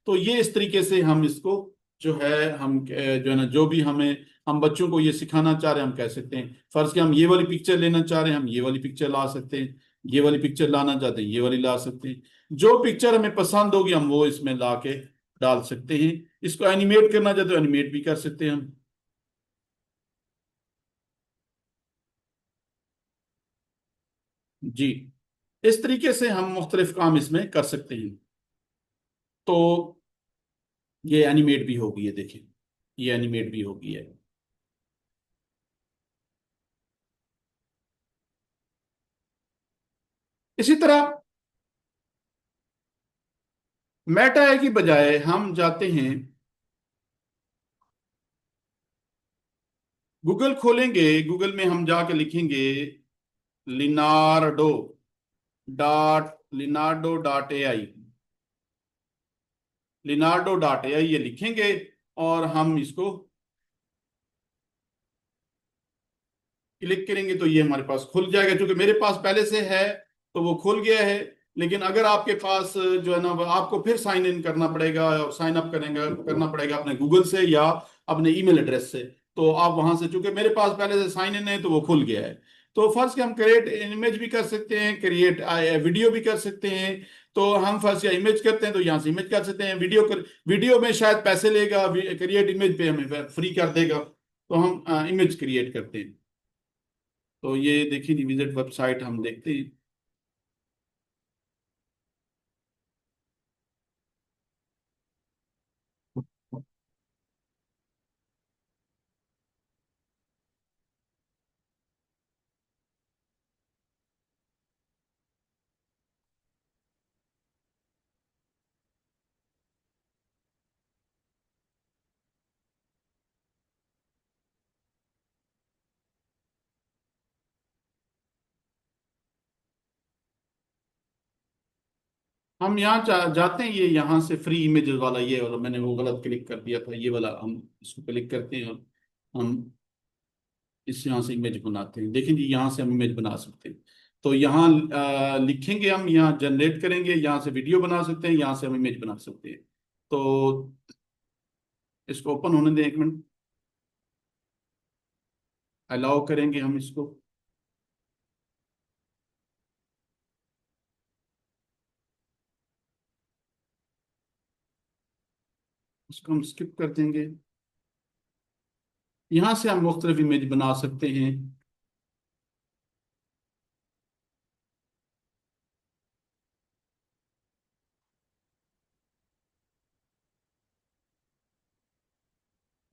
तो ये इस तरीके से हम इसको जो है हम जो है ना जो भी हमें हम बच्चों को ये सिखाना चाह रहे हैं हम कह सकते हैं। फर्ज कि हम ये वाली पिक्चर लेना चाह रहे हैं, हम ये वाली पिक्चर ला सकते हैं। ये वाली पिक्चर लाना चाहते हैं, ये वाली ला सकते हैं। जो पिक्चर हमें पसंद होगी हम वो इसमें ला के डाल सकते हैं। इसको एनिमेट करना चाहते हो एनिमेट भी कर सकते हैं हम। जी इस तरीके से हम मुख्तलिफ काम इसमें कर सकते हैं। तो ये एनिमेट भी होगी, ये देखिए ये एनिमेट भी होगी है। इसी तरह मेटा है की बजाय हम जाते हैं गूगल खोलेंगे। गूगल में हम जाके लिखेंगे लिनार्डो लिनार्डो.ai। लिनार्डो.ai ये लिखेंगे और हम इसको क्लिक करेंगे तो ये हमारे पास खुल जाएगा। क्योंकि मेरे पास पहले से है तो वो खुल गया है। लेकिन अगर आपके पास जो है ना आपको फिर साइन इन करना पड़ेगा, साइन अप करना पड़ेगा अपने गूगल से या अपने ईमेल एड्रेस से। तो आप वहां से, चूंकि मेरे पास पहले से साइन इन है तो वो खुल गया है। तो फर्स्ट कि हम क्रिएट इमेज भी कर सकते हैं, क्रिएट वीडियो भी कर सकते हैं। तो हम फर्स्ट या इमेज करते हैं तो यहाँ से इमेज कर सकते हैं। वीडियो में शायद पैसे लेगा, क्रिएट इमेज पे हमें फ्री कर देगा। तो हम इमेज क्रिएट करते हैं। तो ये देखिए विजिट वेबसाइट हम देखते हैं। हम यहाँ जाते हैं, ये यहाँ से फ्री इमेजेस वाला ये वाला मैंने वो गलत क्लिक कर दिया था, ये वाला हम इसको क्लिक करते हैं और हम इस यहाँ से इमेज बनाते हैं। देखें जी यहाँ से हम इमेज बना सकते हैं। तो यहाँ लिखेंगे, हम यहाँ जनरेट करेंगे, यहाँ से वीडियो बना सकते हैं, यहाँ से हम इमेज बना सकते हैं। तो इसको ओपन होने दें एक मिनट, अलाउ करेंगे हम इसको। इसको हम स्किप कर देंगे। यहाँ से हम मुख्तलिफ इमेज बना सकते हैं।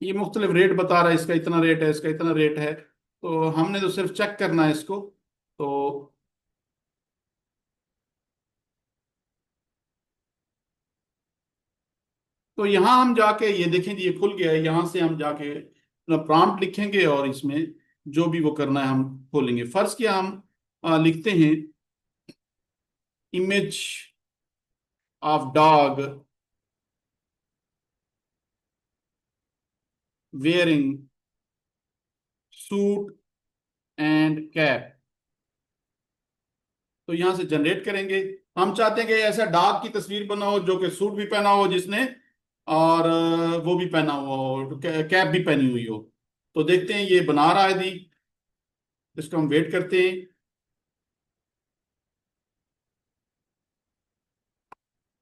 ये मुख्तलिफ रेट बता रहा है, इसका इतना रेट है, इसका इतना रेट है। तो हमने तो सिर्फ चेक करना है इसको। तो यहाँ हम जाके ये देखें जी ये खुल गया है। यहाँ से हम जाके प्रॉम्प्ट लिखेंगे और इसमें जो भी वो करना है हम खोलेंगे। फर्स्ट किया हम लिखते हैं image of dog wearing suit and cap. तो यहाँ से जनरेट करेंगे। हम चाहते हैं कि ऐसा डॉग की तस्वीर बनाओ जो कि सूट भी पहना हो जिसने, और वो भी पहना हुआ हो, कैप भी पहनी हुई हो। तो देखते हैं ये बना रहा है दी, इसको हम वेट करते हैं।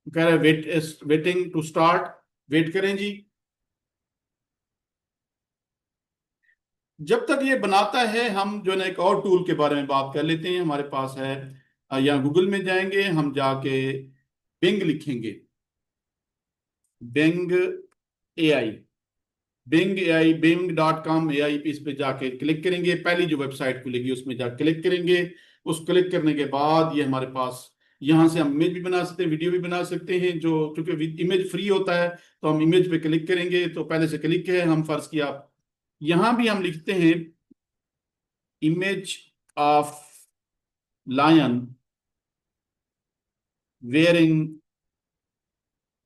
कह रहा है wait, waiting to start, wait करें जी। जब तक ये बनाता है हम जो है ना एक और टूल के बारे में बात कर लेते हैं, हमारे पास है। या गूगल में जाएंगे हम, जाके बिंग लिखेंगे, बिंग एआई, बिंग एआई, बिंग.com एआई पे, इस पे जाके क्लिक करेंगे, पहली जो वेबसाइट खुलेगी उसमें जाके क्लिक करेंगे। उस क्लिक करने के बाद ये हमारे पास, यहाँ से हम इमेज भी बना सकते हैं, वीडियो भी बना सकते हैं, जो क्योंकि इमेज फ्री होता है तो हम इमेज पे क्लिक करेंगे। तो पहले से क्लिक है, हम फर्ज किया, यहाँ भी हम लिखते हैं image of lion wearing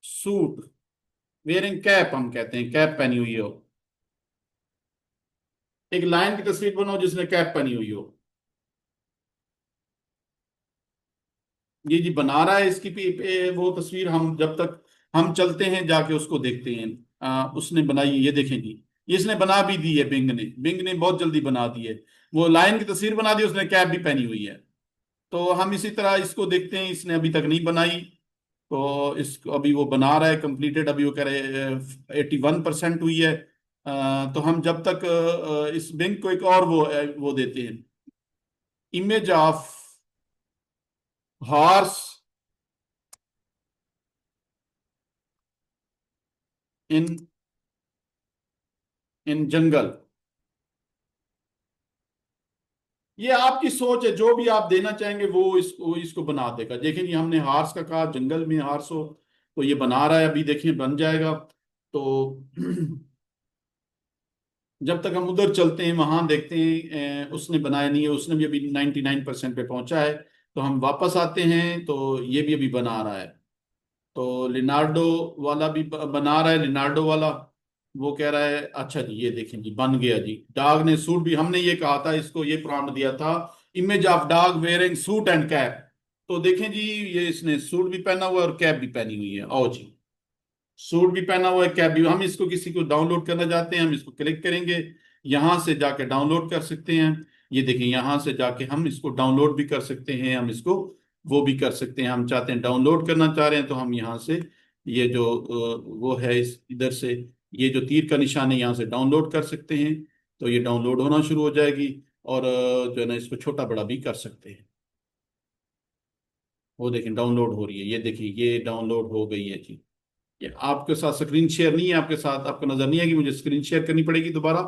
suit, wearing cap, हम कहते हैं कैप पहनी हुई हो, एक लायन की तस्वीर बनाओ जिसने कैप पहनी हुई हो। ये जी बना रहा है, इसकी वो तस्वीर हम जब तक हम चलते हैं जाके उसको देखते हैं। उसने बनाई है, ये देखें जी, ये इसने बना भी दी है, बिंग ने बहुत जल्दी बना दी है। वो लायन की तस्वीर बना दी, उसने कैप भी पहनी हुई है। तो हम इसी तरह इसको देखते हैं, इसने अभी तक नहीं बनाई। तो इसको अभी वो बना रहा है कंप्लीटेड, अभी वो कह रहे 81% हुई है। तो हम जब तक इस बिंग को एक और वो देते हैं, इमेज ऑफ हॉर्स इन इन जंगल। ये आपकी सोच है, जो भी आप देना चाहेंगे वो इसको इसको बना देगा। देखें जी, हमने हार्स का कहा, जंगल में हार्स हो, तो ये बना रहा है, अभी देखिए बन जाएगा। तो जब तक हम उधर चलते हैं वहां देखते हैं, उसने बनाया नहीं है, उसने भी अभी 99% पे पहुंचा है। तो हम वापस आते हैं, तो ये भी अभी बना रहा है। तो लिनार्डो वाला भी बना रहा है, लिनार्डो वाला। वो कह रहा है, अच्छा जी ये देखें जी बन गया जी, डॉग ने सूट भी, हमने ये कहा था इसको, ये प्रॉम्प्ट दिया था, image of dog wearing suit and cap. तो देखें जी, ये इसने सूट भी पहना हुआ है और कैप भी पहनी हुई है। आओ जी, सूट भी पहना हुआ है, कैप भी। हम इसको किसी को डाउनलोड करना चाहते हैं, हम इसको क्लिक करेंगे, यहां से जाके डाउनलोड कर सकते हैं। ये देखें, यहां से जाके हम इसको डाउनलोड भी कर सकते हैं, हम इसको वो भी कर सकते हैं। हम चाहते हैं डाउनलोड करना चाह रहे हैं तो हम यहाँ से, ये जो वो है इस इधर से, ये जो तीर का निशान है, यहाँ से डाउनलोड कर सकते हैं। तो ये डाउनलोड होना शुरू हो जाएगी, और जो है ना इसको छोटा बड़ा भी कर सकते हैं। वो देखें डाउनलोड हो रही है, ये देखिए ये डाउनलोड हो गई है जी। ये आपके साथ स्क्रीन शेयर नहीं है, आपके साथ आपको नजर नहीं आएगी, मुझे स्क्रीन शेयर करनी पड़ेगी दोबारा।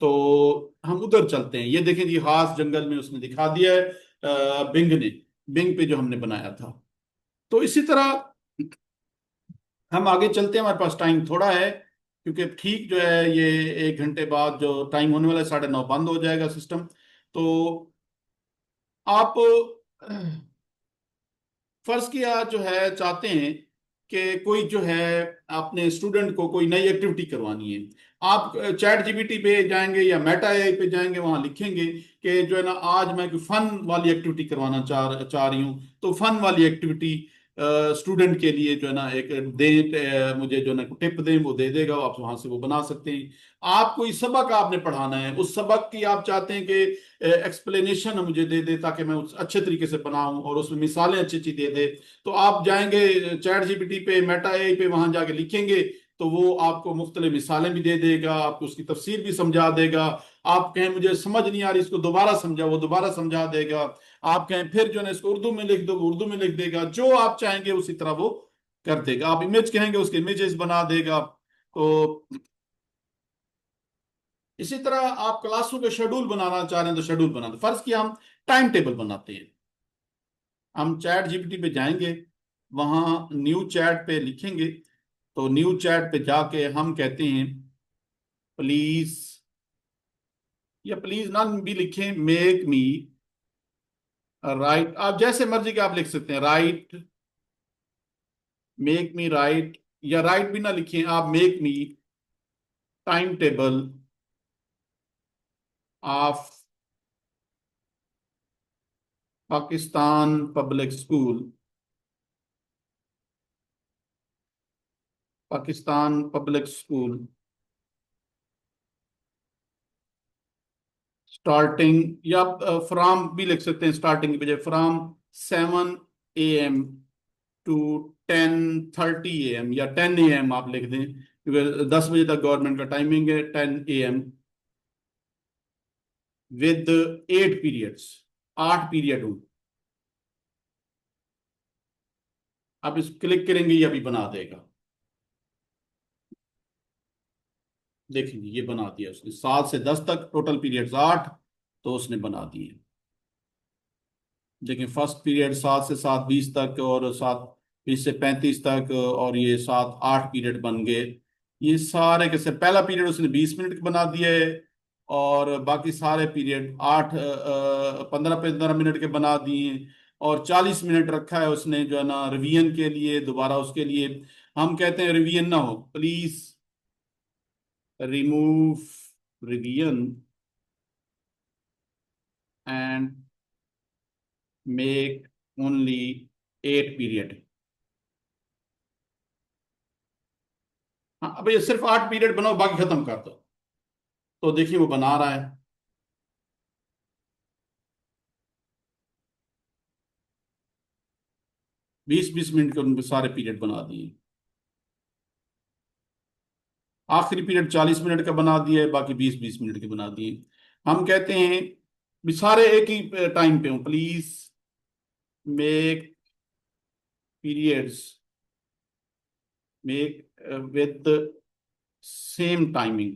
तो हम उधर चलते हैं, ये देखें जी हास जंगल में उसने दिखा दिया है, बिंग ने, बिंग पे जो हमने बनाया था। तो इसी तरह हम आगे चलते हैं, हमारे पास टाइम थोड़ा है, क्योंकि ठीक जो है ये 1 घंटे बाद जो टाइम होने वाला है, 9:30 बंद हो जाएगा सिस्टम। तो आप फर्ज किया जो है चाहते हैं कि कोई जो है अपने स्टूडेंट को कोई नई एक्टिविटी करवानी है, आप चैट जीपीटी पे जाएंगे या मेटा एआई पे जाएंगे, वहां लिखेंगे कि जो है ना आज मैं कोई फन वाली एक्टिविटी करवाना चाह रही हूँ। तो फन वाली एक्टिविटी स्टूडेंट के लिए जो है ना एक दे, मुझे जो है ना टिप दें, वो दे देगा, आप वहां से वो बना सकते हैं। आप कोई सबक आपने पढ़ाना है, उस सबक की आप चाहते हैं कि एक्सप्लेनेशन मुझे दे दे, ताकि मैं उस अच्छे तरीके से बनाऊं और उसमें मिसालें अच्छी अच्छी दे दे। तो आप जाएंगे चैट जीपीटी पे, मेटा एआई पे, वहां जाके लिखेंगे, तो वो आपको मुख्तलिफ मिसालें भी दे देगा, आपको उसकी तफसीर भी समझा देगा। आप कहें मुझे समझ नहीं आ रही, इसको दोबारा समझा, वो दोबारा समझा देगा। आप कहें फिर जो है ना इसको उर्दू में लिख दो, वो उर्दू में लिख देगा, जो आप चाहेंगे उसी तरह वो कर देगा। आप इमेज कहेंगे, उसके इमेजेस बना देगा। तो इसी तरह आप क्लासों के शेड्यूल बनाना चाह रहे हैं, तो शेड्यूल बना दो। फर्ज किया हम टाइम टेबल बनाते हैं, हम चैट जीपीटी पे जाएंगे, वहां न्यू चैट पे लिखेंगे। तो न्यू चैट पे जाके हम कहते हैं प्लीज, या प्लीज ना भी लिखें, मेक मी राइट, आप जैसे मर्जी के आप लिख सकते हैं, राइट, मेक मी राइट, या राइट भी ना लिखें आप, make me time table of Pakistan public school, Pakistan public school starting, या फ्रॉम भी लिख सकते हैं, स्टार्टिंग की बजाय फ्रॉम 7 AM टू 10:30 AM, या 10 AM आप लिख दें, क्योंकि 10 बजे तक गवर्नमेंट का टाइमिंग है। 10 AM विद 8 पीरियड्स, 8 पीरियड हो। आप इस क्लिक करेंगे ये अभी बना देगा। देखेंगे ये बना दिया उसने, 7 से 10 तक टोटल पीरियड्स 8, तो उसने बना दिए। देखिए फर्स्ट पीरियड 7 से 7:20 तक, और 7:20 से 35 तक, और ये 7 8 पीरियड बन गए। ये सारे कैसे, पहला पीरियड उसने 20 मिनट का बना दिया है, और बाकी सारे पीरियड 8 15 15 मिनट के बना दिए। और 40 मिनट रखा है उसने जो है ना रिवीजन के लिए, दोबारा उसके लिए। हम कहते हैं रिवीजन ना हो, please remove revision and make only 8 period. हाँ, अब ये सिर्फ 8 पीरियड बनाओ, बाकी खत्म कर दो। तो देखिए वो बना रहा है। 20 20 मिनट के उनके सारे पीरियड बना दिए। आखिरी पीरियड 40 मिनट का बना दिया है, बाकी 20 20 मिनट के बना दिए। हम कहते हैं भी सारे एक ही टाइम पे हो, please make periods make with same timing.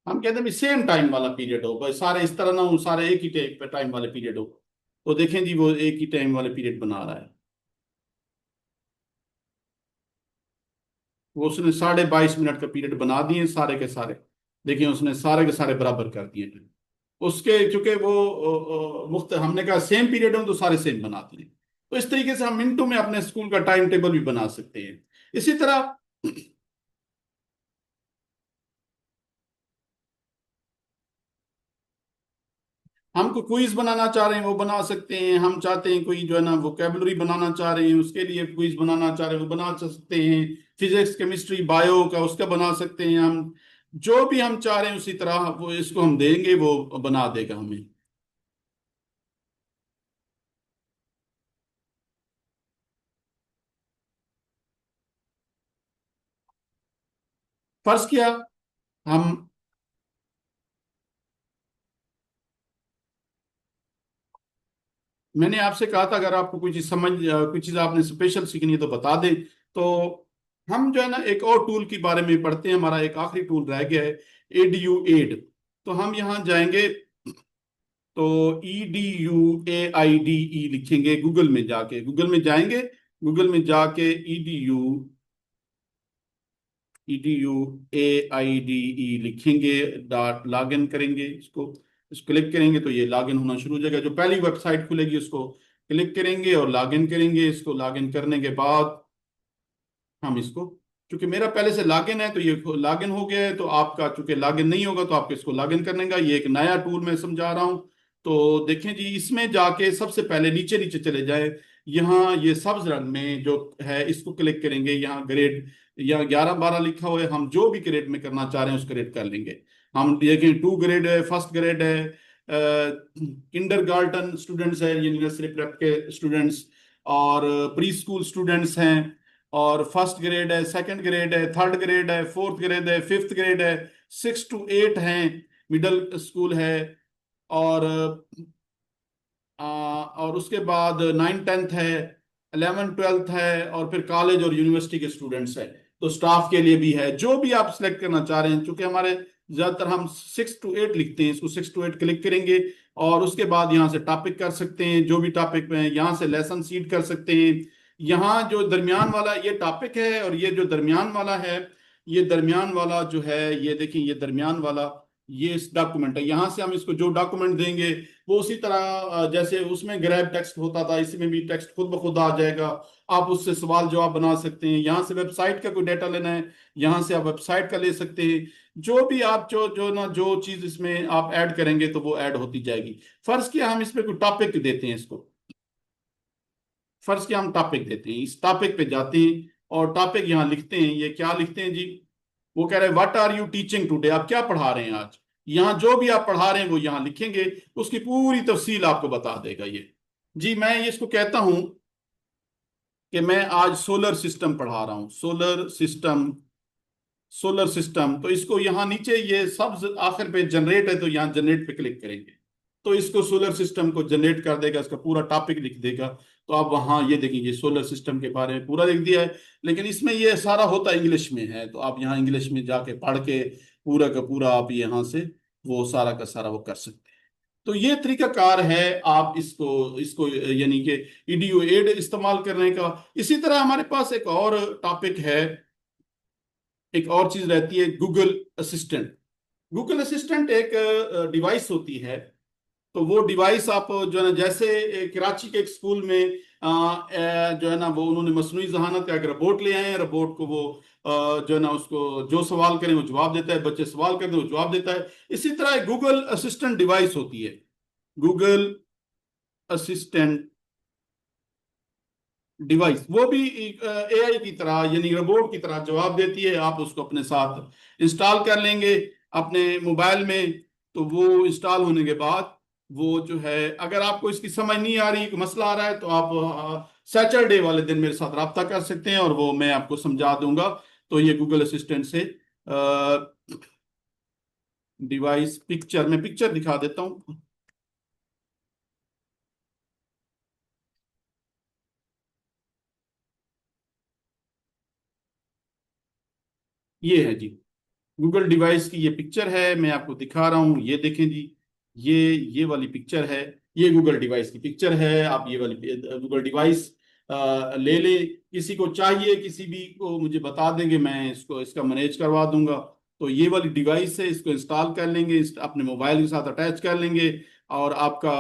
हम कहते हैं भी सेम टाइम वाला पीरियड हो, भाई सारे इस तरह ना हो, सारे एक ही टाइम वाले पीरियड हो। तो देखें जी वो एक ही टाइम वाले पीरियड बना रहा है। वो उसने 22.5 मिनट का पीरियड बना दिए सारे के सारे। देखिए उसने सारे के सारे बराबर कर दिए। उसके चूंकि वो मुख्त हमने कहा सेम पीरियड हो, तो सारे सेम बना दिए। तो इस तरीके से हम मिनटों में अपने स्कूल का टाइम टेबल भी बना सकते हैं। इसी तरह हम कोई क्विज बनाना चाह रहे हैं वो बना सकते हैं। हम चाहते हैं कोई जो है ना वोकेबलरी बनाना चाह रहे हैं, उसके लिए क्विज बनाना चाह रहे हैं वो बना सकते हैं। फिजिक्स केमिस्ट्री बायो का उसका बना सकते हैं हम। जो भी हम चाह रहे हैं उसी तरह वो इसको हम देंगे, वो बना देगा हमें। फर्ज किया हम, मैंने आपसे कहा था अगर आपको कोई चीज कोई चीज आपने स्पेशल सीखनी है तो बता दें। तो हम जो है ना एक और टूल के बारे में पढ़ते हैं, हमारा एक आखिरी टूल रह गया है, एडीयू एड। तो हम यहाँ जाएंगे, तो EDUAIDE लिखेंगे, गूगल में जाके, गूगल में जाएंगे, गूगल में जाके EDUAIDE लिखेंगे, डॉट लॉग इन करेंगे इसको क्लिक करेंगे तो ये लॉग इन होना शुरू हो जाएगा। जो पहली वेबसाइट खुलेगी उसको क्लिक करेंगे और लॉग इन करेंगे। इसको लॉग इन करने के बाद हम इसको, क्योंकि मेरा पहले से लॉग इन है तो ये लॉग इन हो गया है, तो आपका चूंकि लॉग इन नहीं होगा तो आपको इसको लॉग इन करने का, ये एक नया टूल मैं समझा रहा हूँ। तो देखें जी इसमें जाके सबसे पहले नीचे नीचे चले जाए, यहाँ ये सब्ज रंग में जो है इसको क्लिक करेंगे। यहाँ ग्रेड, यहाँ 11 12 लिखा हुआ है, हम जो भी ग्रेड में करना चाह रहे हैं उस ग्रेड कर लेंगे। हम देखें 2 ग्रेड है, फर्स्ट ग्रेड है, किंडर गार्टन स्टूडेंट्स है, ये नर्सरी प्रेप के स्टूडेंट्स, और प्री स्कूल स्टूडेंट्स हैं, और फर्स्ट ग्रेड है, सेकंड ग्रेड है, थर्ड ग्रेड है, फोर्थ ग्रेड है, फिफ्थ ग्रेड है, 6 to 8 हैं, मिडिल स्कूल है, और और उसके बाद 9 10th है, 11 12th है, और फिर कॉलेज और यूनिवर्सिटी के स्टूडेंट्स हैं। तो स्टाफ के लिए भी है, जो भी आप सिलेक्ट करना चाह रहे हैं। क्योंकि हमारे ज्यादातर हम 6 to 8 लिखते हैं, इसको 6 to 8 क्लिक करेंगे, और उसके बाद यहाँ से टॉपिक कर सकते हैं, जो भी टॉपिक में है यहाँ से लेसन सीड कर सकते हैं। यहाँ जो दरमियान वाला ये टॉपिक है, और ये जो दरमियान वाला है, ये दरमियान वाला जो है, ये देखिए ये दरमियान वाला, ये इस डॉक्यूमेंट है। यहाँ से हम इसको जो डॉक्यूमेंट देंगे वो उसी तरह जैसे उसमें ग्रैब टेक्स्ट होता था, इसमें भी टेक्स्ट खुद ब खुद आ जाएगा। आप उससे सवाल जवाब बना सकते हैं। यहाँ से वेबसाइट का कोई डाटा लेना है, यहाँ से आप वेबसाइट का ले सकते हैं। जो भी आप जो जो ना जो चीज इसमें आप ऐड करेंगे तो वो ऐड होती जाएगी। फर्ज किया हम इसमें कोई टॉपिक देते हैं इसको, फर्ज के हम टॉपिक देते हैं, इस टॉपिक पे जाते हैं और टॉपिक यहाँ लिखते हैं। ये क्या लिखते हैं जी? वो कह रहे हैं what are you teaching today, आप क्या पढ़ा रहे हैं आज। यहाँ जो भी आप पढ़ा रहे हैं वो यहाँ लिखेंगे, उसकी पूरी तफसील आपको बता देगा ये। जी मैं ये इसको कहता हूं कि मैं आज सोलर सिस्टम पढ़ा रहा हूं, सोलर सिस्टम, सोलर सिस्टम। तो इसको यहाँ नीचे ये सब आखिर पे जनरेट है, तो यहाँ जनरेट पे क्लिक करेंगे तो इसको सोलर सिस्टम को जनरेट कर देगा, इसका पूरा टॉपिक लिख देगा। तो आप वहाँ ये देखेंगे सोलर सिस्टम के बारे में पूरा लिख दिया है, लेकिन इसमें ये सारा होता इंग्लिश में है। तो आप यहाँ इंग्लिश में जाके पढ़ के पूरा का पूरा आप यहाँ से वो सारा का सारा वो कर सकते हैं। तो ये तरीकाकार है आप इसको इसको यानी कि ईडीयू एड इस्तेमाल करने का। इसी तरह हमारे पास एक और टॉपिक है, एक और चीज रहती है गूगल असिस्टेंट। गूगल असिस्टेंट एक डिवाइस होती है। तो वो डिवाइस आप जो है ना, जैसे कराची के एक स्कूल में जो है ना वो उन्होंने मसनूई जहानत का एक रोबोट ले आए हैं। रोबोट को वो जो है ना उसको जो सवाल करें वो जवाब देता है, बच्चे सवाल करते हैं वो जवाब देता है। इसी तरह एक गूगल असिस्टेंट डिवाइस होती है, गूगल असिस्टेंट डिवाइस। वो भी एआई की तरह यानी रोबोट की तरह जवाब देती है। आप उसको अपने साथ इंस्टॉल कर लेंगे अपने मोबाइल में। तो वो इंस्टॉल होने के बाद वो जो है, अगर आपको इसकी समझ नहीं आ रही, मसला आ रहा है, तो आप सैटरडे वाले दिन मेरे साथ रब्ता कर सकते हैं और वो मैं आपको समझा दूंगा। तो ये गूगल असिस्टेंट से डिवाइस पिक्चर, मैं पिक्चर दिखा देता हूँ। ये है जी गूगल डिवाइस की ये पिक्चर है, मैं आपको दिखा रहा हूँ। ये देखें जी, ये ये वाली पिक्चर है, ये गूगल डिवाइस की पिक्चर है। आप ये वाली गूगल डिवाइस ले ले, किसी को चाहिए किसी भी को मुझे बता देंगे, मैं इसको इसका मैनेज करवा दूंगा। तो ये वाली डिवाइस है, इसको इंस्टॉल कर लेंगे, अपने मोबाइल के साथ अटैच कर लेंगे। और आपका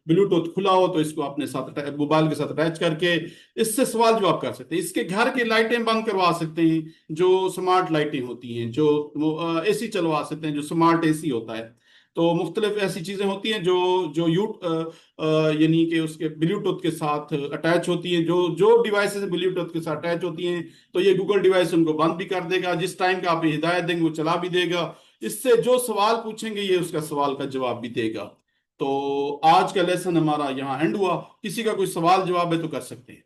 ब्लूटूथ खुला हो तो इसको अपने साथ मोबाइल के साथ अटैच करके इससे सवाल जवाब कर सकते हैं। इसके घर की लाइटें बंद करवा सकते हैं, जो स्मार्ट लाइटें होती हैं, जो वो एसी चलवा सकते हैं, जो स्मार्ट एसी होता है। तो मुख्तलिफ ऐसी चीजें होती हैं जो जो यू यानी कि उसके ब्लूटूथ के साथ अटैच होती हैं, जो जो डिवाइसेस ब्लूटूथ के साथ अटैच होती हैं। तो ये गूगल डिवाइस उनको बंद भी कर देगा, जिस टाइम का आप हिदायत देंगे वो चला भी देगा। इससे जो सवाल पूछेंगे ये उसका सवाल का जवाब भी देगा। तो आज का लेसन हमारा यहाँ एंड हुआ। किसी का कोई सवाल जवाब है तो कर सकते हैं।